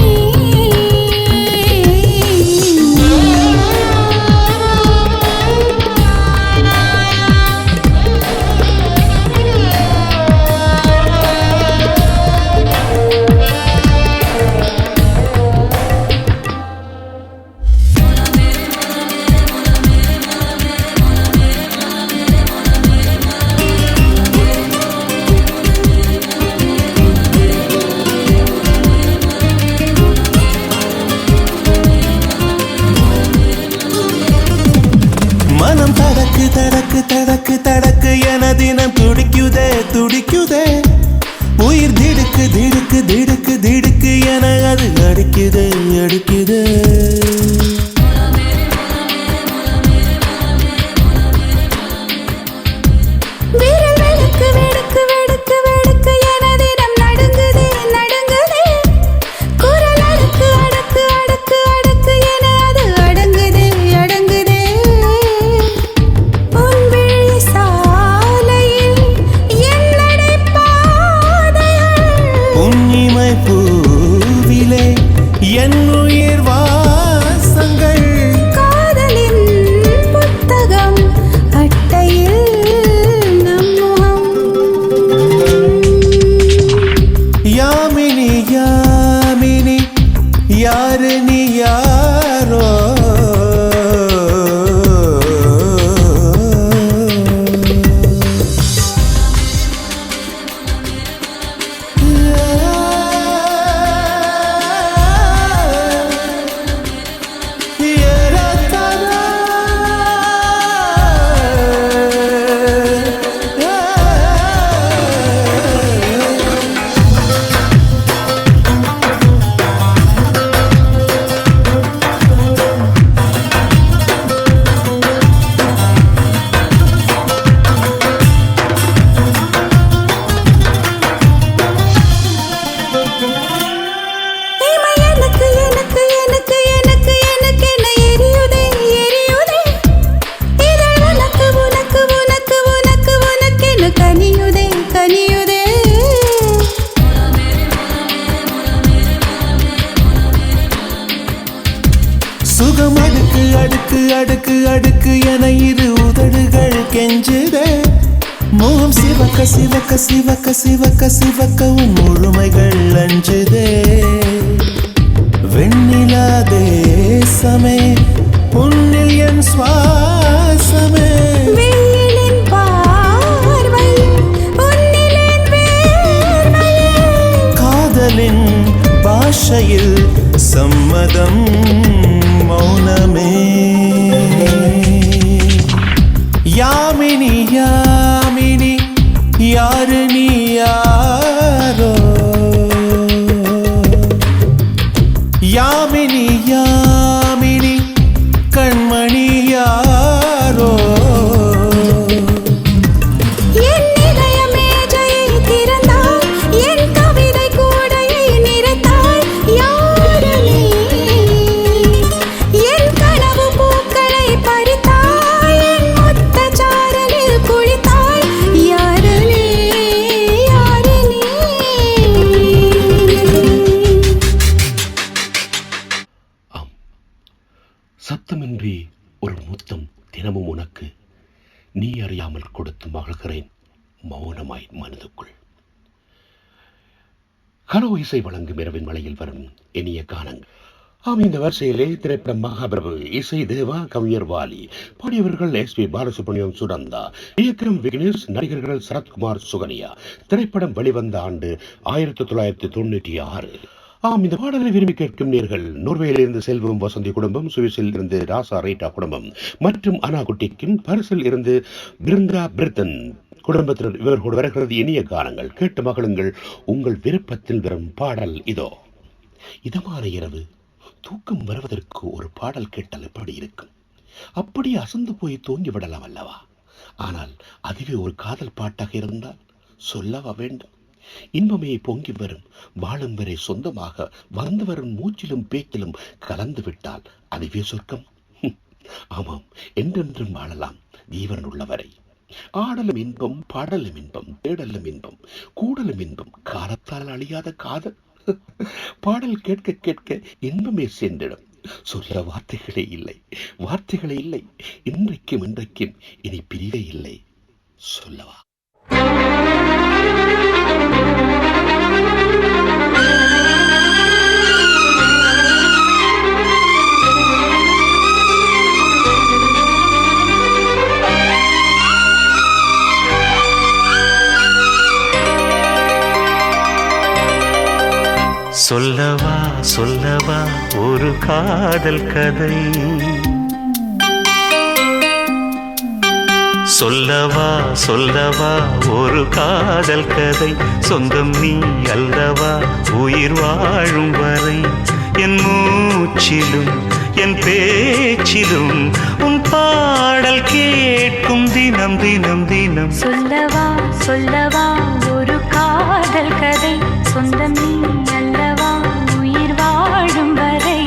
மனம் தடக்கு தடக்கு தடக்கு தடக்கு என தினம் துடிக்குதே துடிக்குதே, உயிர் திடுக்கு திடுக்கு திடுக்கு திடுக்கு என அது அடிக்குதே அடிக்குதே. விரல் வெடுக்கு வெடுக்கு வெடுக்கு வெடுக்கு என தினம் நடுங்குதே நடுங்குதே, குரல் அடக்கு அடக்கு அடக்கு அடக்கு என அது அடங்குதே அடங்குதே. உன் விழி சாலையில் என் நடைபாதைகள், உன்னிமை பூவிலே என் உயிர் வாசங்கள், காதலின் புத்தகம் அட்டையில் நம் முகம். யாமினி யாமினி யாரு நீ யாரோ, அடுக்கு அடுக்கு அடுக்கு என இரு உதடுகள் கெஞ்சுதே முகம் சிவக்க சிவக்க சிவக்க சிவக்க சிவக்கவும் முழுமைகள் அஞ்சுதே வெண்ணிலா தேசமே பொன்னில் என் சுவாசமே வெயிலின் பார்வை உன்னிலேன் வேர்வை காதலின் பாஷையில் சம்மதம் மௌனமே யாமினி யாமினி யாரு நீ யாரோ யாமினி யாமினி கண்மணி யாரோ என் இதய மேஜையை திறந்தாய் என் கவிதை கூடையை நிறைத்தாய் யாரு நீ என் கனவு பூக்களை பறித்தாய் என் மொத்த சாரலில் குளித்தாய் யாரு நீ யாரு நீ ஆம், சத்தமின்றி ஒரு முத்தம் தினமும் உனக்கு நீ அறியாமல் கொடுத்து மகிழ்கிறேன் மௌனமாய் மனதுக்குள். கனோ இசை வழங்கும் இரவின் மலையில் வரும் இனிய கானங்கள். ஆம், இந்த வரிசையிலே திரைப்படம் மகாபிரபு, இசை தேவா, கவிஞர் வாலி, பாடியவர்கள் எஸ்.பி. பாலசுப்ரமணியம், சுனந்தா, இயக்கம் விக்னேஷ், நடிகர்கள் சரத்குமார், சுகன்யா. திரைப்படம் வெளிவந்த ஆண்டு 1996. ஆம், இந்த பாடலை விரும்பி கேட்கும் நேர்கள் நோர்வேயிலிருந்து செல்வம் வசந்தி குடும்பம், சுவிஸில் இருந்து ராசா ரேட்டா குடும்பம் மற்றும் அனா குட்டிக்கும், பரிசில் இருந்து பிருந்தா பிரித்தன் குடும்பத்தினர் இவர்களோடு வருகிறது இனிய கானங்கள். கேட்டு மகளுங்கள். உங்கள் விருப்பத்தில் வரும் பாடல் இதோ. இதமான இரவு, தூக்கம் வருவதற்கு ஒரு பாடல் கேட்டால் எப்படி இருக்கும்? அப்படியே அசந்து போய் தூங்கி விடலாம் அல்லவா? ஆனால் அதுவே ஒரு காதல் பாட்டாக இருந்தால் சொல்லவா வேண்டும்? இன்பமே பொங்கி வரும், வாழும் வரை சொந்தமாக வந்து வரும் மூச்சிலும் பேச்சிலும் கலந்து விட்டால் அதுவே சொர்க்கம். ஆமாம், என்றென்றும் வாழலாம் ஜீவன் உள்ளவரை. ஆடலும் இன்பம், பாடலும் இன்பம், தேடலும் இன்பம், கூடலும் இன்பம், காலத்தால் அழியாத காதல். பாடல் கேட்க கேட்க இன்பமே சேர்ந்திடும். சொல்ல வார்த்தைகளே இல்லை, வார்த்தைகளே இல்லை. இன்றைக்கும் இன்றைக்கும் இனி பிரிவே இல்லை. சொல்லவா? சொல்லவா சொல்லவா ஒரு காதல் கதை, சொல்லவா சொல்லவா ஒரு காதல் கதை, சொந்தம் நீ அல்லவா உயிர் வாழும் வரை, என் மூச்சிலும் என் பேச்சிலும் உன் பாடல் கேட்கும் தினம் தினம் தினம். சொல்லவா சொல்லவா ஒரு காதல் கதை, சொந்தம் நீ அல்லவா உயிர் வாழும் வரை.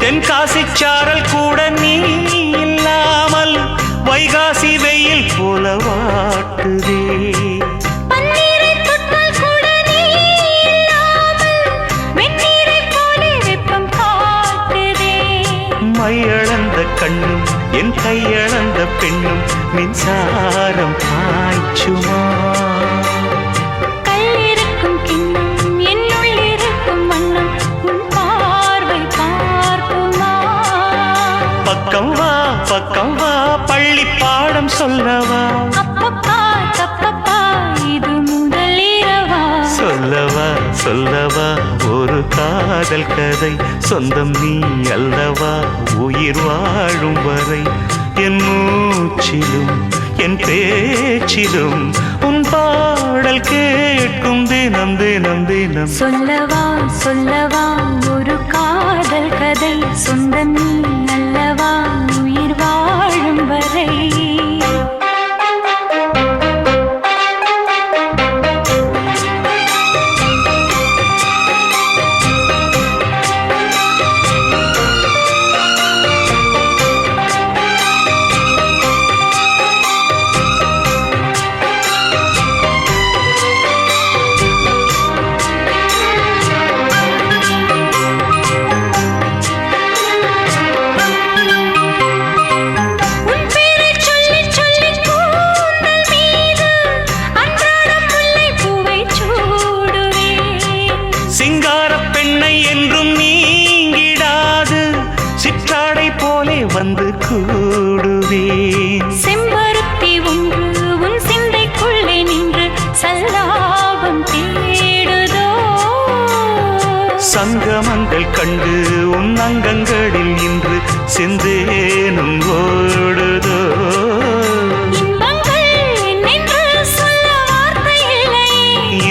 தென்காசிச்சாரல் கூட நீ இல்லாமல் வைகாசி வெயில் போல வாட்டுதே, பன்னீரை தொட்டால் கூட நீ இல்லாமல் வெந்நீரை போல வெப்பம் காட்டுதே. மையளந்த கண்ணும் என் கையளந்த பெண்ணும் மின்சாரம் பாய்ச்சுமா, கல்லிருக்கும் கிண்ணம் என்னுள் இருக்கும் வண்ணம் உன் பார்வை பார்க்குமா. பக்கம் வா பள்ளி பாடம் சொல்லவா, அப்பப்பா தப்பப்பா இது முதல் இரவா. சொல்லவா சொல்லவா ஒரு காதல் கதை, சொந்தம் நீ அல்லவா உயிர் வாழும் வரை, என் மூச்சிலும் என் பேச்சிலும் உன் பாடல் கேட்கும் கேட்கும் தினம் தினம் தினம். சொல்லவா சொல்லவா ஒரு காதல் கதை, சொந்தம் நீ அல்லவா உயிர் வாழும் வரை. வந்து கூடுவேன். செம்பருத்தி ஒன்று உன் சிந்தைக்குள்ளே நின்று சல்லாபம் தேடுதோ. சங்கமங்கள் கண்டு உன் அங்கங்களில் இன்று செந்தேனும் ஓடுதோ. இன்பங்கள் என்னென்று சொல்ல வார்த்தை இல்லை,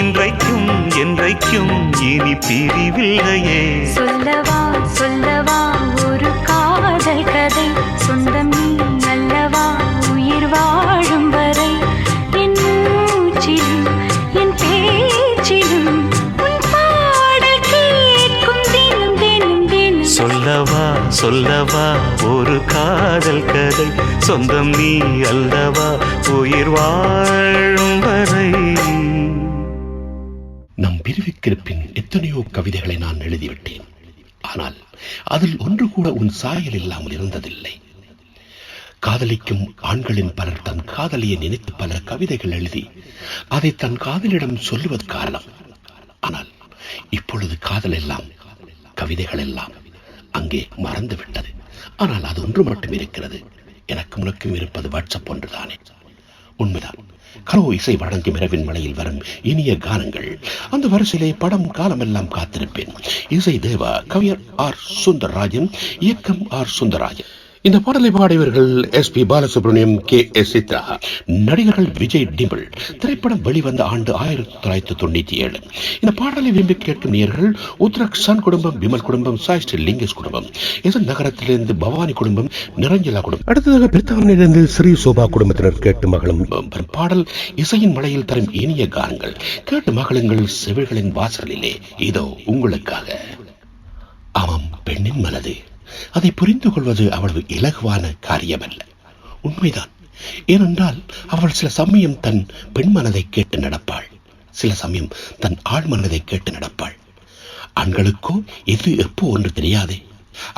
இன்றைக்கும் என்றைக்கும் இனி பிரிவில்லையே. சொல்லவா சொல்லவா ஒரு காதல் கதை, சொந்தம் நீ அல்லவா உயிர் வாழும் வரை. என் மூச்சிலும் என் பேச்சிலும் உன் பாடல் கேட்கும் தினம் தினம் தினம். சொல்லவா சொல்லவா ஒரு காதல் கதை, சொந்தம் நீ அல்லவா உயிர் வாழும் வரை. நம் பிரிவுக்கிருப்பின் எத்தனையோ கவிதைகளை நான் எழுதிவிட்டேன். ஆனால் அதில் ஒன்று கூட உன் சாயல் இல்லாமல் இருந்ததில்லை. காதலிக்கும் ஆண்களின் பலர் தன் காதலியை நினைத்து பல கவிதைகள் எழுதி அதை தன் காதலிடம் சொல்லுவது காரணம். ஆனால் இப்பொழுது காதல் எல்லாம், கவிதைகள் எல்லாம் அங்கே மறந்துவிட்டது. ஆனால் அது ஒன்று மட்டும் இருக்கிறது, எனக்கு முனக்கும் இருப்பது வாட்ஸ்அப் ஒன்றுதானே. உண்மைதான். கலோ இசை வழங்கும் இரவின் மலையில் வரும் இனிய கானங்கள். அந்த வரிசையிலே படம் காலமெல்லாம் காத்திருப்பேன். இசை தேவா, கவியர் ஆர் சுந்தரராஜன், இயக்கம் ஆர் சுந்தரராஜன். இந்த பாடலை பாடியவர்கள் SP பாலசுப்ரமணியம், KS சித்ரா. நடிகர்கள் விஜய், டிம்பிள். திரைப்படம் வெளிவந்த ஆண்டு 1997. இந்த பாடலை விரும்பி கேட்கும் நேயர்கள் உத்ரக்ஷான் குடும்பம், விமல் குடும்பம், சாய்ஸ்ரீ லிங்கேஷ் குடும்பம், இதன் நகரத்திலிருந்து பவானி குடும்பம், நிரஞ்சலா குடும்பம். அடுத்ததாக பிரித்தானிலிருந்து ஸ்ரீ சோபா குடும்பத்தினர் கேட்டு மகளும். பாடல் இசையின் மலையில் தரும் இனிய கானங்கள். கேட்டு மகளுங்கள் செவிகளின் வாசலிலே. இதோ உங்களுக்காக. ஆமாம், பெண்ணின் மனது, அதை புரிந்து கொள்வது அவ்வளவு இலகுவான காரியமல்ல. உண்மைதான். ஏனென்றால் அவள் சில சமயம் தன் பெண் மனதை கேட்டு நடப்பாள், சில சமயம் தன் ஆழ் மனதை கேட்டு நடப்பாள். ஆண்களுக்கோ எது எப்போ ஒன்று தெரியாதே.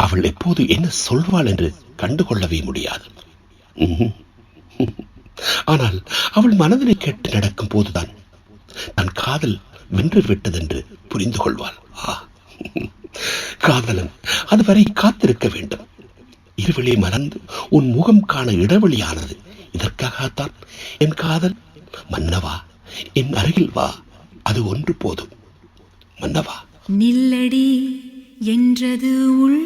அவள் எப்போது என்ன சொல்வாள் என்று கண்டுகொள்ளவே முடியாது. ஆனால் அவள் மனதினை கேட்டு நடக்கும் போதுதான் தன் காதல் வென்று விட்டதென்று புரிந்து கொள்வாள். காதலன் அதுவரை காத்திருக்க வேண்டும். இருவழி மறந்து உன் முகம் காண இடைவெளியானது இதற்காகத்தான். என் காதல் மன்னவா, என் அருகில் வா, அது ஒன்று போதும். மன்னவா, நில்லடி என்றது உள்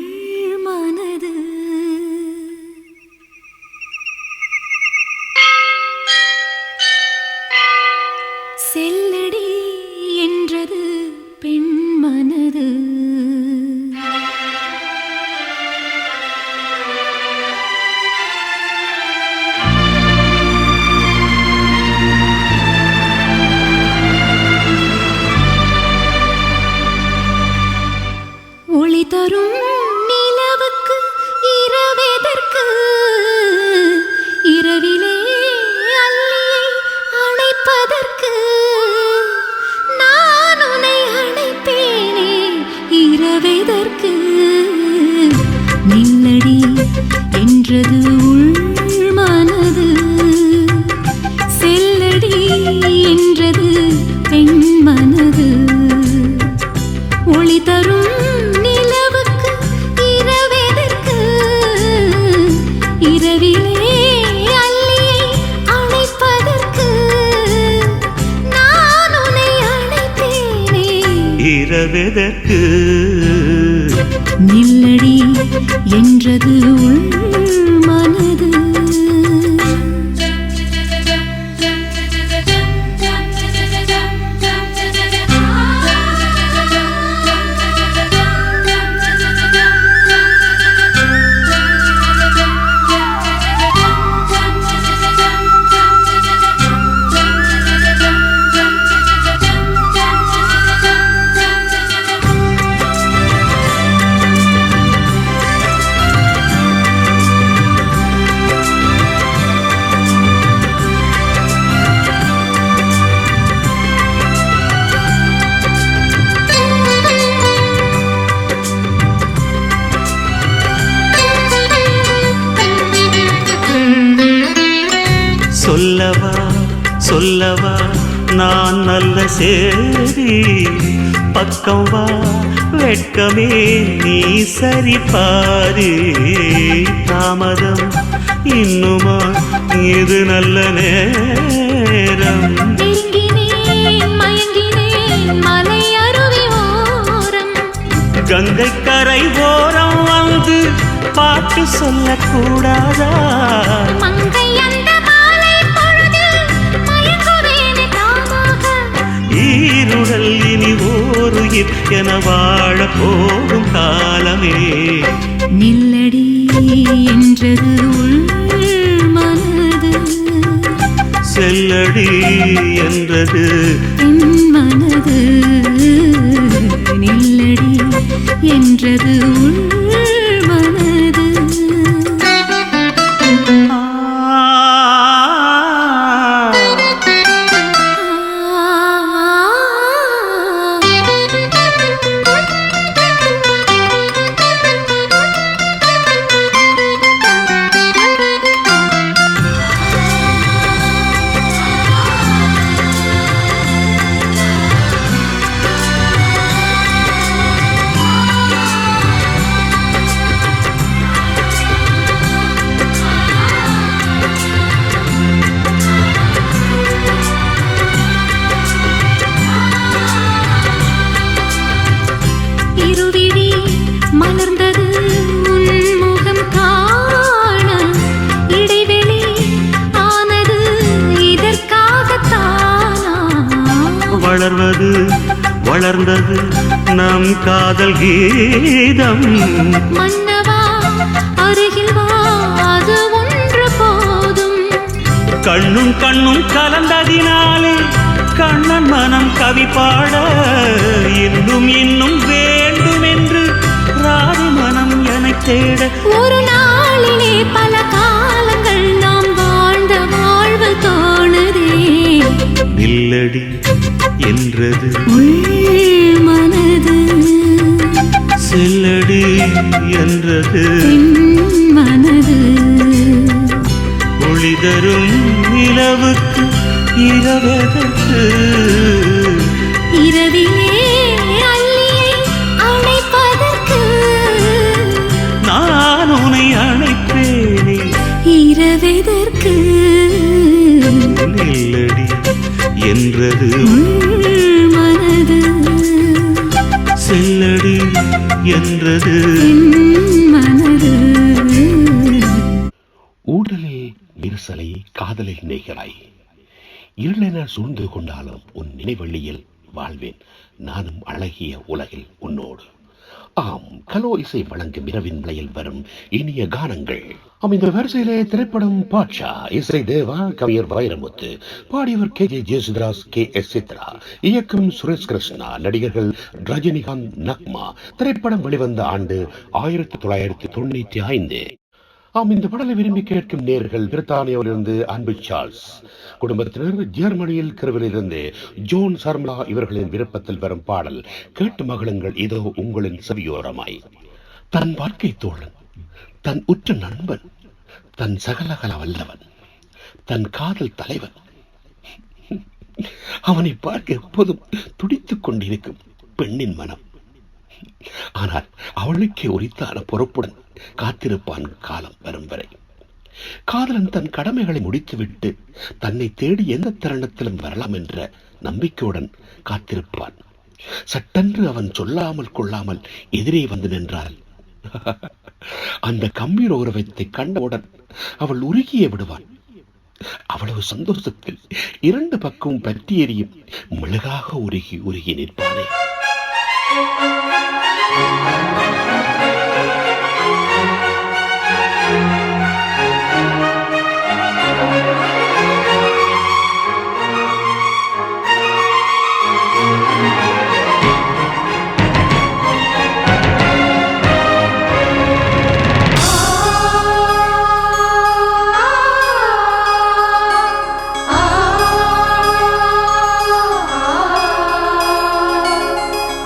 மனது, செல்லடி என்றது பெண் மனது. ஒளி தரும் நிலவுக்கு இரவெதற்கு, இரவிலே அல்லியை அணைப்பதற்கு. நான் உன்னை அணைப்பேனே இரவெதற்கு. நில்லடி என்றது உள் மனது, செல்லடி என்றது பெண் மனது. ஒளி தரும் நிலவுக்கு இரவெதற்கு, இரவிலே அல்லியை அணைப்பதற்கு. நான் உன்னை அணைப்பேனே இரவெதற்கு. நில்லடி என்றது உள் மனது. நான் நல்ல சேதி பக்கம் வா வெட்கமே நீ சரி பாரு தாமதம் இன்னுமா இது நல்ல நேரம் நெருங்கினேன் மயங்கினேன் மலை அருவி ஓரம் கங்கை கரை ஓரம் வந்து பாட்டு சொல்லக்கூடாதா மங்கை அந்த மாலை பொழுதில் மயங்குவேனே தாமாக ஈருடல் இனி ஓருயிர் என வாழ போகும் காலமே நில்லடி என்றது உள் மனது செல்லடி என்றது என் மனது நில்லடி என்றது உள் மனது இருவிழி மலர்ந்தது உன்முகம் காண இடைவெளி ஆனது இதற்காகத்தானா வளர்வது வளர்ந்தது நம் காதல் கீதம் மன்னவா அருகில் வா அது ஒன்று போதும் கண்ணும் கண்ணும் கலந்ததினாலே கண்ணன் மனம் கவி பாட இன்னும் இன்னும் வேண்டும் என்று ராதி மனம் என தேட ஒரு நாளிலே பல காலங்கள் நாம் வாழ்ந்த வாழ்வு தோணுதே நில்லடி என்றது உள் மனது செல்லடி என்றது என் மனது ஒளி தரும் நிலவுக்கு இரவெதற்கு இரவிலே அள்ளியை அணைப்பதற்கு நான் உன்னை அழைப்பேனே இரவெதற்கு நில்லடி என்றது உள் மனது செல்லடி என்றது என் மனது ஊடலில் விரிசலை காதலில் நெய்கிறாய் இருளென சூழ்ந்து கொண்டாலும் உன் நினைவெள்ளியில் வாழ்வேன் நானும் அழகிய உலகில் உன்னோடு. ஆம், கலோ இசை வழங்கும் இரவின் விலையில் வரும் இனிய கானங்கள். இந்த வரிசையிலே திரைப்படம் பாட்ஷா, இசை தேவா, கவிஞர் வைரமுத்து, பாடியவர் KJ ஜேசுதாஸ், KS சித்ரா, இயக்கம் சுரேஷ் கிருஷ்ணா, நடிகர்கள் ரஜினிகாந்த், நக்மா. திரைப்படம் வெளிவந்த ஆண்டு 1995. இந்த பாடலை விரும்பி கேட்கும் நேர்கள் பிரித்தானியாவிலிருந்து அன்பு சார்ல்ஸ் குடும்பத்தினர், ஜெர்மனியில் கருவிலிருந்து ஜோன் சர்மலா இவர்களின் விருப்பத்தில் வரும் பாடல் கேட்டு மகளுங்கள். இதோ உங்களின் செவியோரமாய். தன் வாழ்க்கை தோழன், தன் உற்ற நண்பன், தன் சகலகல வல்லவன், தன் காதல் தலைவன், அவனை பார்க்க எப்போதும் துடித்துக் கொண்டிருக்கும் பெண்ணின் மனம். ஆனால் அவளுக்கே உரித்தான பொறுப்புடன் காத்திருப்பான் காலம் வரும் வரை. காதலன் தன் கடமைகளை முடித்துவிட்டு தன்னை தேடி எந்த தருணத்திலும் வரலாம் என்ற நம்பிக்கையுடன் காத்திருப்பான். சட்டென்று அவன் சொல்லாமல் கொள்ளாமல் எதிரே வந்து நின்றால் அந்த கம்பீர உறவத்தை கண்டவுடன் அவள் உருகியே விடுவான். அவ்வளவு சந்தோஷத்தில் இரண்டு பக்கமும் பற்றி எறியும் மெழுகாக உருகி உருகி நிற்பானே.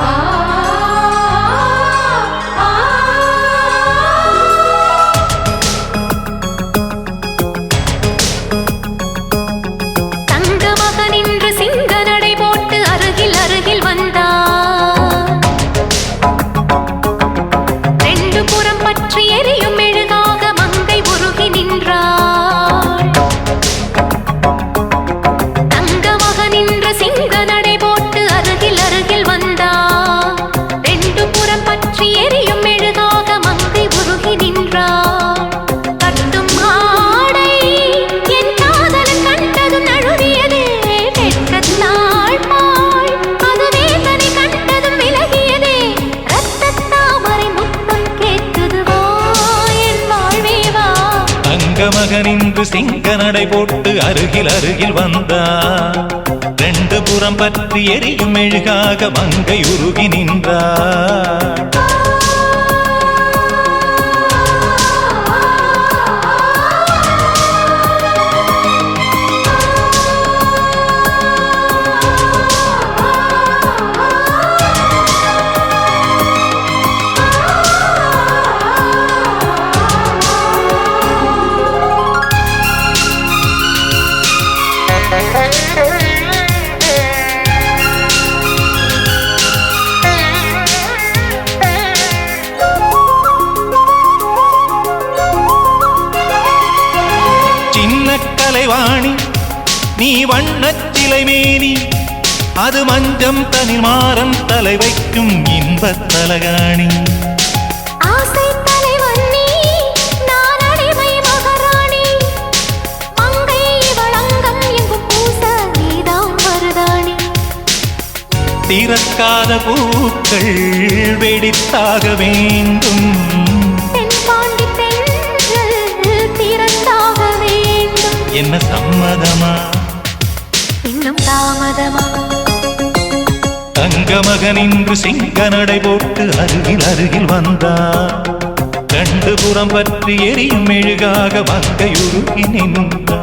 ஆ நடை போட்டு அருகில் அருகில் வந்தார். ரெண்டு புறம் பற்றி எரியும் மெழுகாக மங்கை உருகி நின்றார். கலைவாணி நீ வண்ணச்சிலை மேனி, அது மஞ்சம் தனில் மாறன் தலை வைக்கும் இன்பத் தலகாணி. ஆசை தலைவன் நீ, நான் அடிமை மகாராணி. மங்கை வளங்கம் எங்கும் பூச நீதான் மருதாணி. திறக்காத பூக்கள் வெடித்தாக வேண்டும், என்ன சம்மதமா இன்னும் தாமதமா? தங்க மகன் இன்று சிங்க நடை போட்டு அருகில் அருகில் வந்தார். ரெண்டு புறம் பற்றி எரியும் மெழுகாக மங்கையுருகி நின்றார்.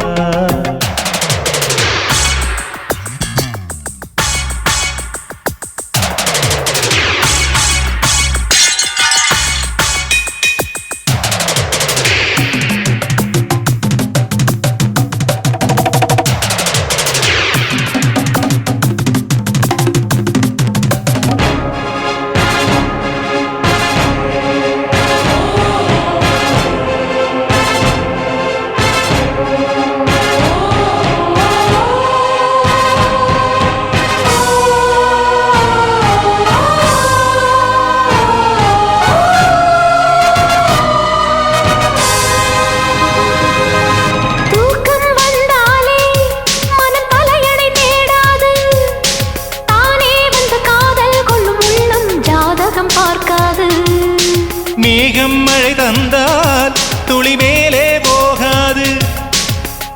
மேகம் மழை தந்தால் துளி மேலே போகாது,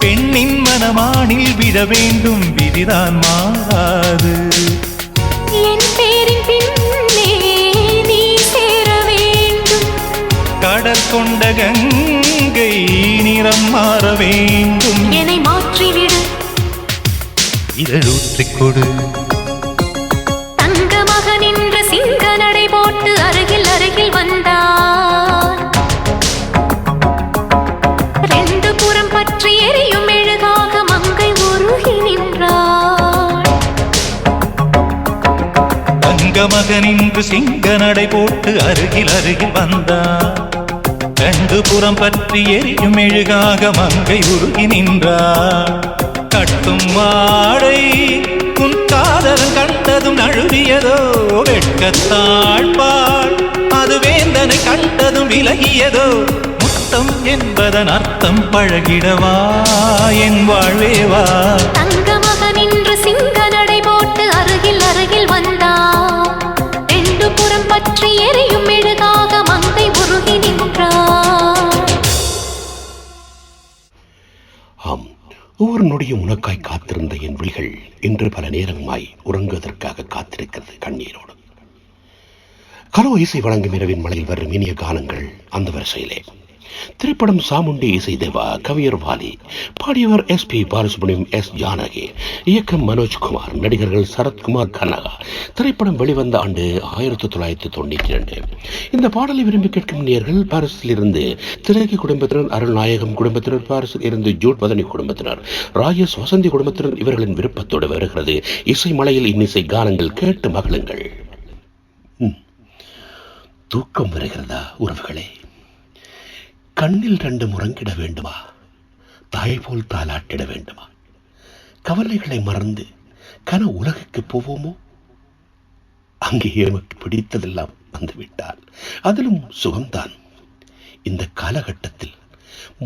பெண்ணின் மனமானில் விட வேண்டும் விதிதான் மாறாது. என் பேரின் பின்னே நீ சேர வேண்டும், கடல் கொண்ட கங்கை நிறம் மாற வேண்டும். என்னை மாற்றிவிடு, இதழூற்றிக் கொடு. தங்க மகன் இன்று சிங்க நடை போட்டு அருகில் அருகில் வந்தார். ரெண்டு புறம் பற்றி எரியும் மெழுகாக மங்கை உருகி நின்றார். தங்க மகன் இன்று சிங்க நடை போட்டு அருகில் அருகில் வந்தார். ரெண்டு புறம் பற்றி எரியும் மெழுகாக மங்கை உருகி நின்றார். கட்டும் வாடை உன் காதலன் கண்டதும் நழுவியதோ, வெட்கத்தாழ்பாள் அது வேந்தனை கண்டதும் விலகியதோ. முத்தம் என்பதன் அர்த்தம் பழகிடவா என் வாழ்வேவா. தங்க மகன் இன்று சிங்க நடை போட்டு அருகில் அருகில் வந்தார். ரெண்டு புறம் பற்றி எரியும் மெழுகாக மங்கை உருகி நின்றார். ஆம், ஒவ்வொரு நொடியும் உனக்காய் காத்திருந்த என் விழிகள் இன்று பல நேரமாய் உறங்குவதற்காக காத்திருக்கிறது கண்ணீரோடு. கலோ இசை வழங்கும் இரவின் மலையில் வரும் இனிய கானங்கள் அந்த வரிசையிலே. திரைப்படம் சாமுண்டி இசை தேவா, கவியர் வாலி, பாடியவர் SP பாலசுப்ரமணியம், S ஜானகி, இயக்கம் மனோஜ்குமார், நடிகர்கள் சரத்குமார், கனகா. திரைப்படம் வெளிவந்த ஆண்டு 1992. இந்த பாடலை விரும்பி கேட்கும் நேயர்கள் பாரிஸில் இருந்து திலகி குடும்பத்தினர், அருள்நாயகம் குடும்பத்தினர், பாரிஸில் இருந்து ஜூட் வதனி குடும்பத்தினர், ராஜேஷ் வசந்தி குடும்பத்தினர், இவர்களின் விருப்பத்தோடு வருகிறது இசை மலையில் இன்னிசை கானங்கள். கேட்டு மகிழுங்கள். தூக்கம் வருகிறதா உறவுகளே? கண்ணில் ரெண்டு முறங்கிட வேண்டுமா? தாய் போல் தாலாட்டிட வேண்டுமா? கவலைகளை மறந்து கன உலகுக்கு போவோமோ? அங்கே எமக்கு பிடித்ததெல்லாம் வந்துவிட்டால் அதிலும் சுகம்தான். இந்த காலகட்டத்தில்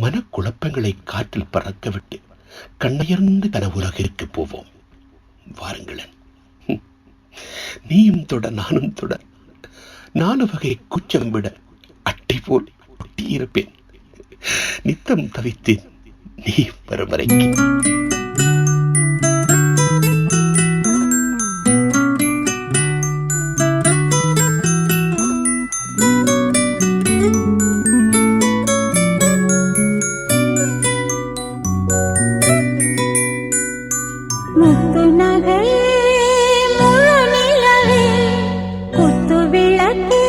மனக்குழப்பங்களை காற்றில் பறக்கவிட்டு கண்ணையர்ந்து கன உலகிற்கு போவோம். வாருங்களேன். நீயும் தொட நானும் தொட, 4 வகை குச்சம் விட அட்டை போல் ஒட்டியிருப்பேன். நித்தம் தவித்தேன், நீ வரும் வரைக்கும். முத்து நகை முழு நிலவே குத்து விளக்கே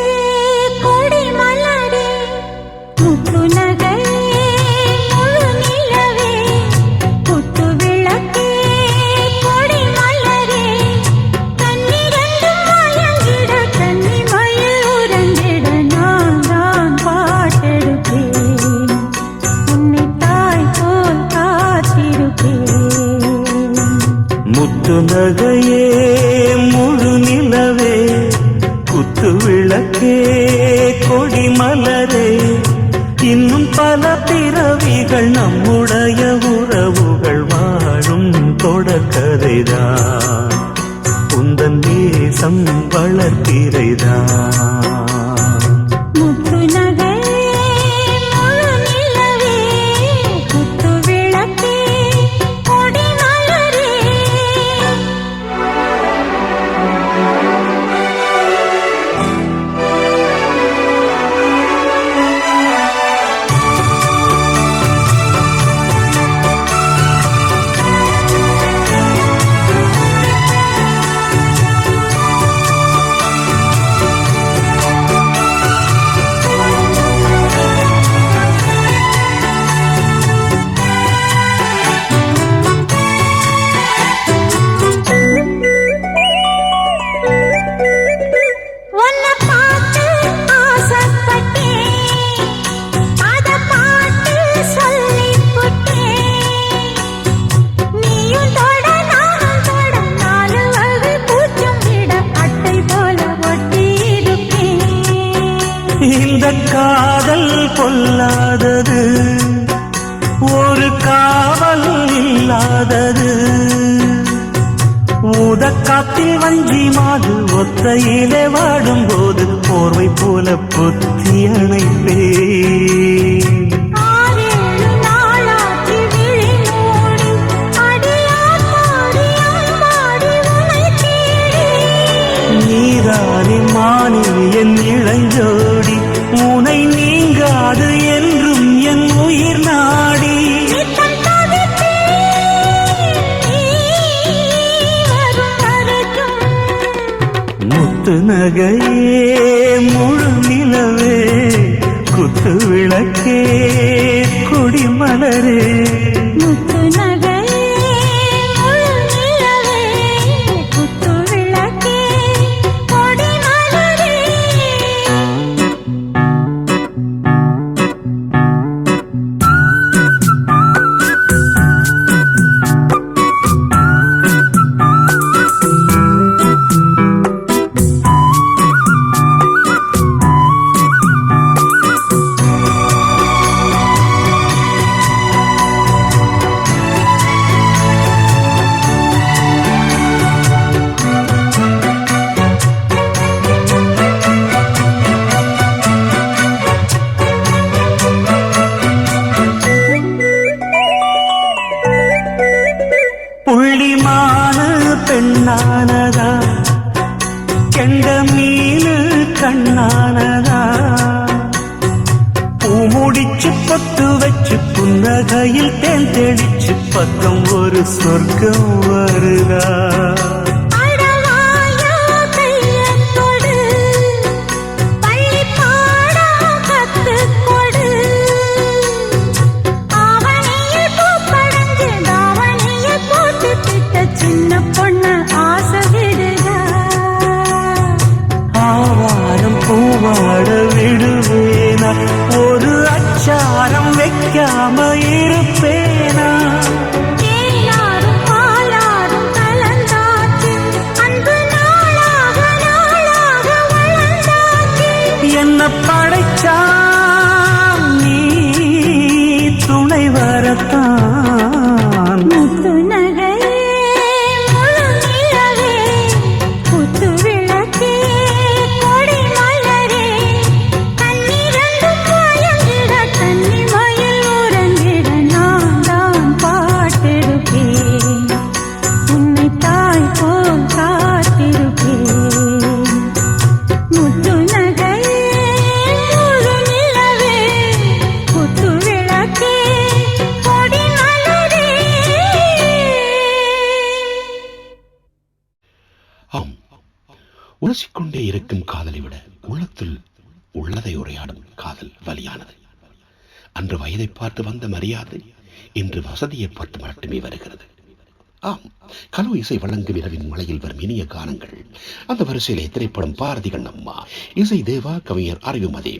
கொடி மலரே முத்து நகை முழு நிலவே குத்து விளக்கே கொடி மலரே தன்னிரண்டு மயங்கிட தன்னி மயில் உறங்கிட நான் தான் பாட்டெடுப்பேன் உன்னை தாய் போல் காத்திருப்பேன். முத்து நகையே முழு நிலவே குத்து விளக்கே கொடி மலரே இன்னும் பல பிறவிகள் நம்முடைய உறவுகள் வாழும் தொடக்கதைதான் உந்தன் தேசம் வளர்த்திரைதான். முத்து நகை முழு நிலவே குத்து விளக்கே கொடி மலரே. உன்னை பார்த்து ஆசைப்பட்டேன் அத பாட்டு சொல்லிப் புட்டேன். நீயும் தொட நானும் தொட நாலு வகை பூச்சும் விட அட்டை போல ஒட்டி இருப்பேன். இந்த காதல் பொல்லாதது ஒரு காவல் இல்லாதது ஊதக்காத்தில் வஞ்சி மாது ஒத்தையிலே வாடும்போது போர்வை போல பொத்தி அணைப்பேன். 6-7 நாளாச்சு விழி மூடி அடியார் பாடி அம்மாடி உனை தேடி. நீதானே மானே என் இளஞ்சோடி உனை நீங்காது என்றும் என் உயிர் நாடி. நித்தம் தவித்தேன் நீ வரும் வரைக்கும். முத்து நகையே முழு நிலவே குத்து விளக்கே கொடி மலரே. முத்து நகை முழு நிலவே குத்து விளக்கே கொடி மலரே. புள்ளிமான பெண்ணானதா கெண்ட மீனு கண்ணானதா பூ முடிச்சு பொட்டு வச்சு புன்னகையில் தேன் தெளிச்சு பக்கம் ஒரு சொர்க்கம் வருதா. அடவாயா கையத் தொடு பள்ளி பாடம் கத்துக் கொடு. ஆவணியில் பூப்படைஞ்சு தாவணியில் போட்டு திட்ட சின்ன பொண்ணு ஆசை விடுதா. ஆவாரம் பூவாட விடுவேனா ஒரு அச்சாரம் வைக்காம இருப்பேனா. தேனாரும் பாலாரும் கலந்தா ஆம், உரசிக்கொண்டே இருக்கும் காதலை விட உள்ளத்தில் உள்ளதை உரையாடும் காதல் வலியானது. அன்று வயதை பார்த்து வந்த மரியாதை இன்று வசதியை பார்த்து மட்டுமே வருகிறது. ஆம், கலோ இசை வழங்கும் இரவின் மலையில் வரும் இனிய கானங்கள். அந்த வரிசையிலே திரைப்படம் பாரதி கண்ணம்மா, இசை தேவா, கவிஞர் அறிவுமதி.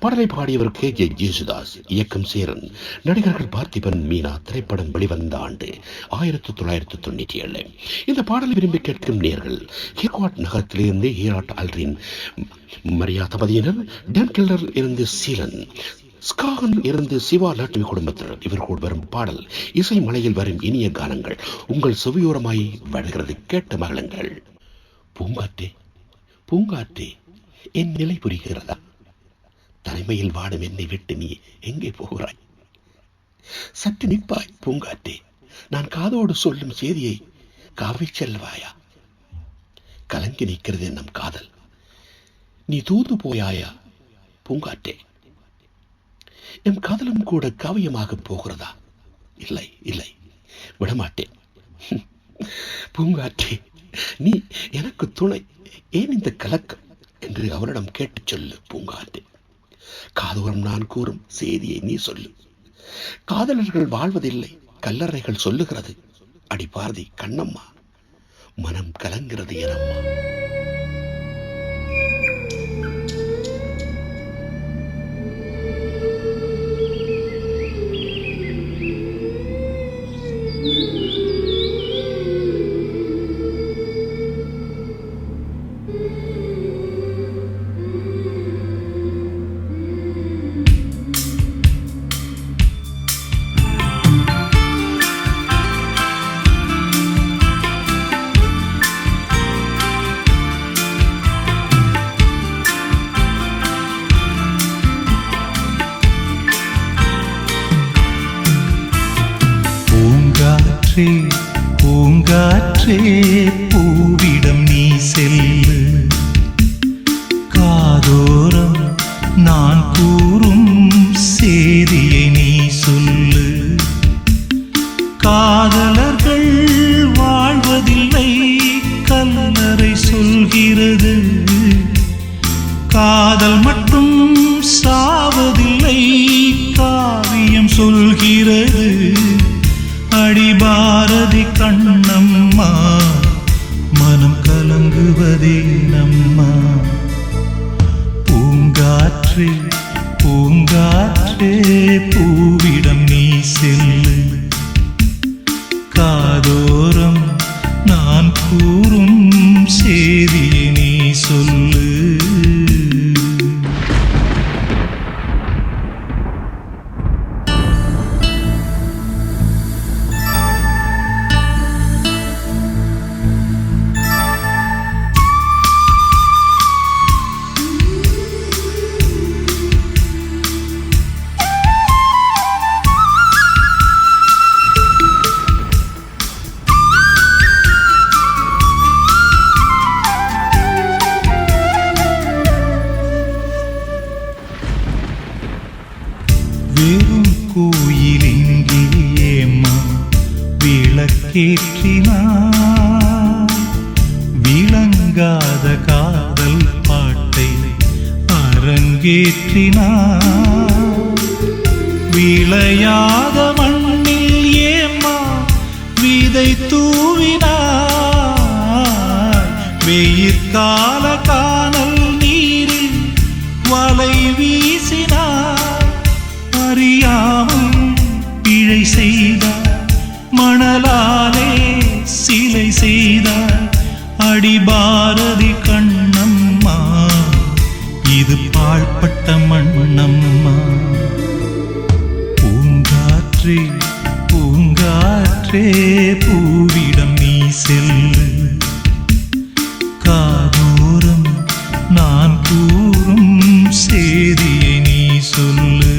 பாடலை பாடியவர் KJ ஜேசுதாஸ், இயக்கம் சேரன், நடிகர்கள் பார்த்திபன், மீனா. திரைப்படம் வெளிவந்த ஆண்டு 1997. இந்த பாடலை விரும்பி கேட்கும் நேர்கள் ஹிர்குவாட் நகரத்திலிருந்து ஹீராட் அல்ரின், மரியா தம்பதியினர், டன் கில்லர் இருந்து சீலன், ஸ்காகன் இருந்து சிவா லட்சுமி குடும்பத்தினர். இவர்கள் வரும் பாடல் இசை மலையில் வரும் இனிய கானங்கள் உங்கள் செவியோரமாய் வருகிறது. கேட்ட மகளுங்கள். பூங்காற்றே பூங்காற்றே, என் நிலை புரிகிறதா? தனிமையில் வாடும் என்னை விட்டு நீ எங்கே போகிறாய்? சற்று நிற்பாய் பூங்காற்றே, நான் காதோடு சொல்லும் செய்தியை காவி செல்வாயா? கலங்கி நிற்கிறது நம் காதல், நீ தூது போயாயா பூங்காற்றே? என் காதலும் கூட காவியமாக போகிறதா? இல்லை இல்லை, விடமாட்டேன். பூங்காற்றே, நீ எனக்கு துணை, ஏன் இந்த கலக்கம் என்று அவரிடம் கேட்டுச் சொல்லு பூங்காற்றே. காதோரம் நான் கூறும் செய்தியை நீ சொல்லு. காதலர்கள் வாழ்வதில்லை, கல்லறைகள் சொல்லுகிறது. அடி பாரதி கண்ணம்மா, மனம் கலங்கிறது எனம்மா. பூங்காற்றே, பூவிடம் நீ செல்லு. காதோரம் நான் கூறும் செய்தியை நீ சொல்லு. காதலர்கள் வாழ்வதில்லை, கல்லறை சொல்கிறது. காதல் மட்டும் சாவதில்லை, காவியம் சொல்கிறது. அடி பாரதி கண்ணம்மா, மனம் கலங்குவதே நம்மா. பூங்காற்றே பூங்காற்றே, பூவிடம் நீ செல்லு. காதோரம் நான் கூறும் செய்தியை நீ சொல்லு. வெறும் கோயிலிங்கேயேம்மா விளக்கேற்றினார். விளங்காத காதல் பாட்டை அரங்கேற்றினார். விளையாத மண்ணில் ஏம்மா விதை தூவினார். வெயிற்கால காணல் நீரில் வலை வீசினார். அறியாமல் பிழை செய்தார், மணலாலே சிலை செய்தார். அடி பாரதி கண்ணம்மா, இது பாழ்பட்ட மண்ணம்மா. பூங்காற்றே பூங்காற்றே, பூவிடம் நீ செல்லு. காதோரம் நான் கூறும் செய்தியை நீ சொல்லு.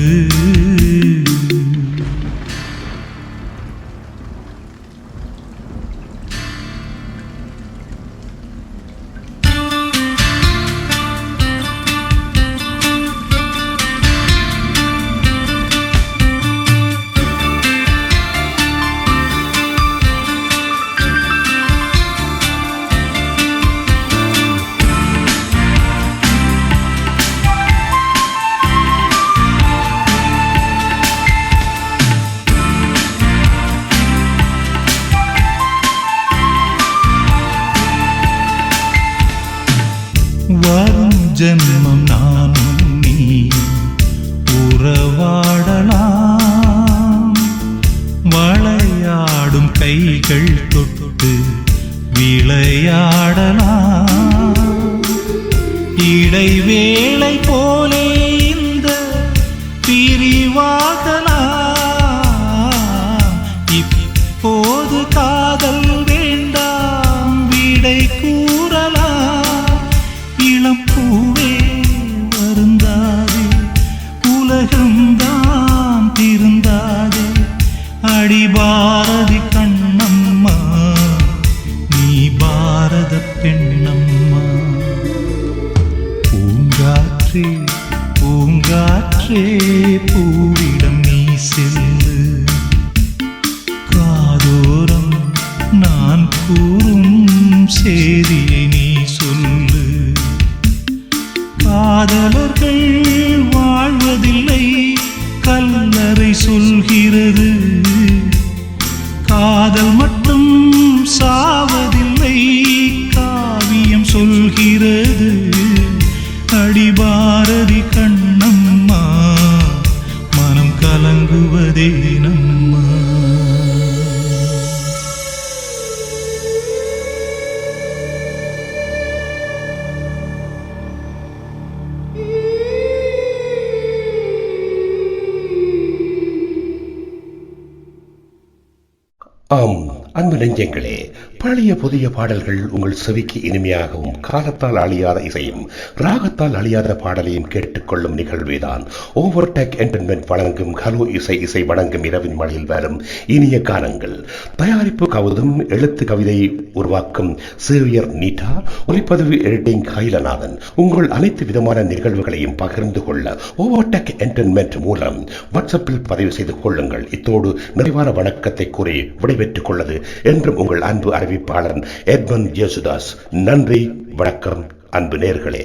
ஜென்மம் நானும் நீ உறவாடலாம். வளையாடும் கைகள் தொட்டு விளையாடலாம். இடைவேளை போலே இந்த பிரிவாகலாம். இப்போது காதல் வேண்டாம், விடை கூறலாம். இளம் பூவே வருந்தாதே, உலகம்தான் திருந்தாதே. அடி பாரதி கண்ணம்மா, நீ பாரத பெண்ணம்மா. பூங்காற்றே பூங்காற்றே பூவிடம் நீ செல்லு. காதோரம் நான் கூறும் செய்தியை நீ சொல்லு. காதலர்கள் வாழ்வதில்லை, கல்லறை சொல்கிறது. காதல் மட்டும் சாவதில்லை, காவியம் சொல்கிறது. அடி பாரதி கண்ணம்மா, மனம் கலங்குவதே நம்மா. ஆம் அன்பு நெஞ்சங்களே, பழைய புதிய பாடல்கள் உங்கள் செவிக்கு இனிமையாகவும் காலத்தால் அழியாத இசையும் ராகத்தால் அழியாத பாடலையும் கேட்டுக்கொள்ளும் நிகழ்வேதான் ஓவர்டேக் என்டர்டெயின்மெண்ட் வழங்கும் ஹலோ இசை. இசை வழங்கும் இரவின் மழையில் வரும் இனிய கானங்கள். தயாரிப்பு கவுதும், எழுத்து கவிதை உருவாக்கும் சேவியர் நீட்டா, ஒலிப்பதிவு எடிட்டிங் கைலநாதன். உங்கள் அனைத்து விதமான நிகழ்வுகளையும் பகிர்ந்து கொள்ள ஓவர்டேக் என்டர்டெயின்மெண்ட் மூலம் வாட்ஸ்அப்பில் பதிவு செய்து கொள்ளுங்கள். இத்தோடு நிறைவான வணக்கத்தை கூறி விடைபெற்றுக் கொள்ளது என்றும் உங்கள் அன்பு அறிவிப்பாளர் எட்மன் ஜேசுதாஸ். நன்றி, வணக்கம் அன்பு நேயர்களே.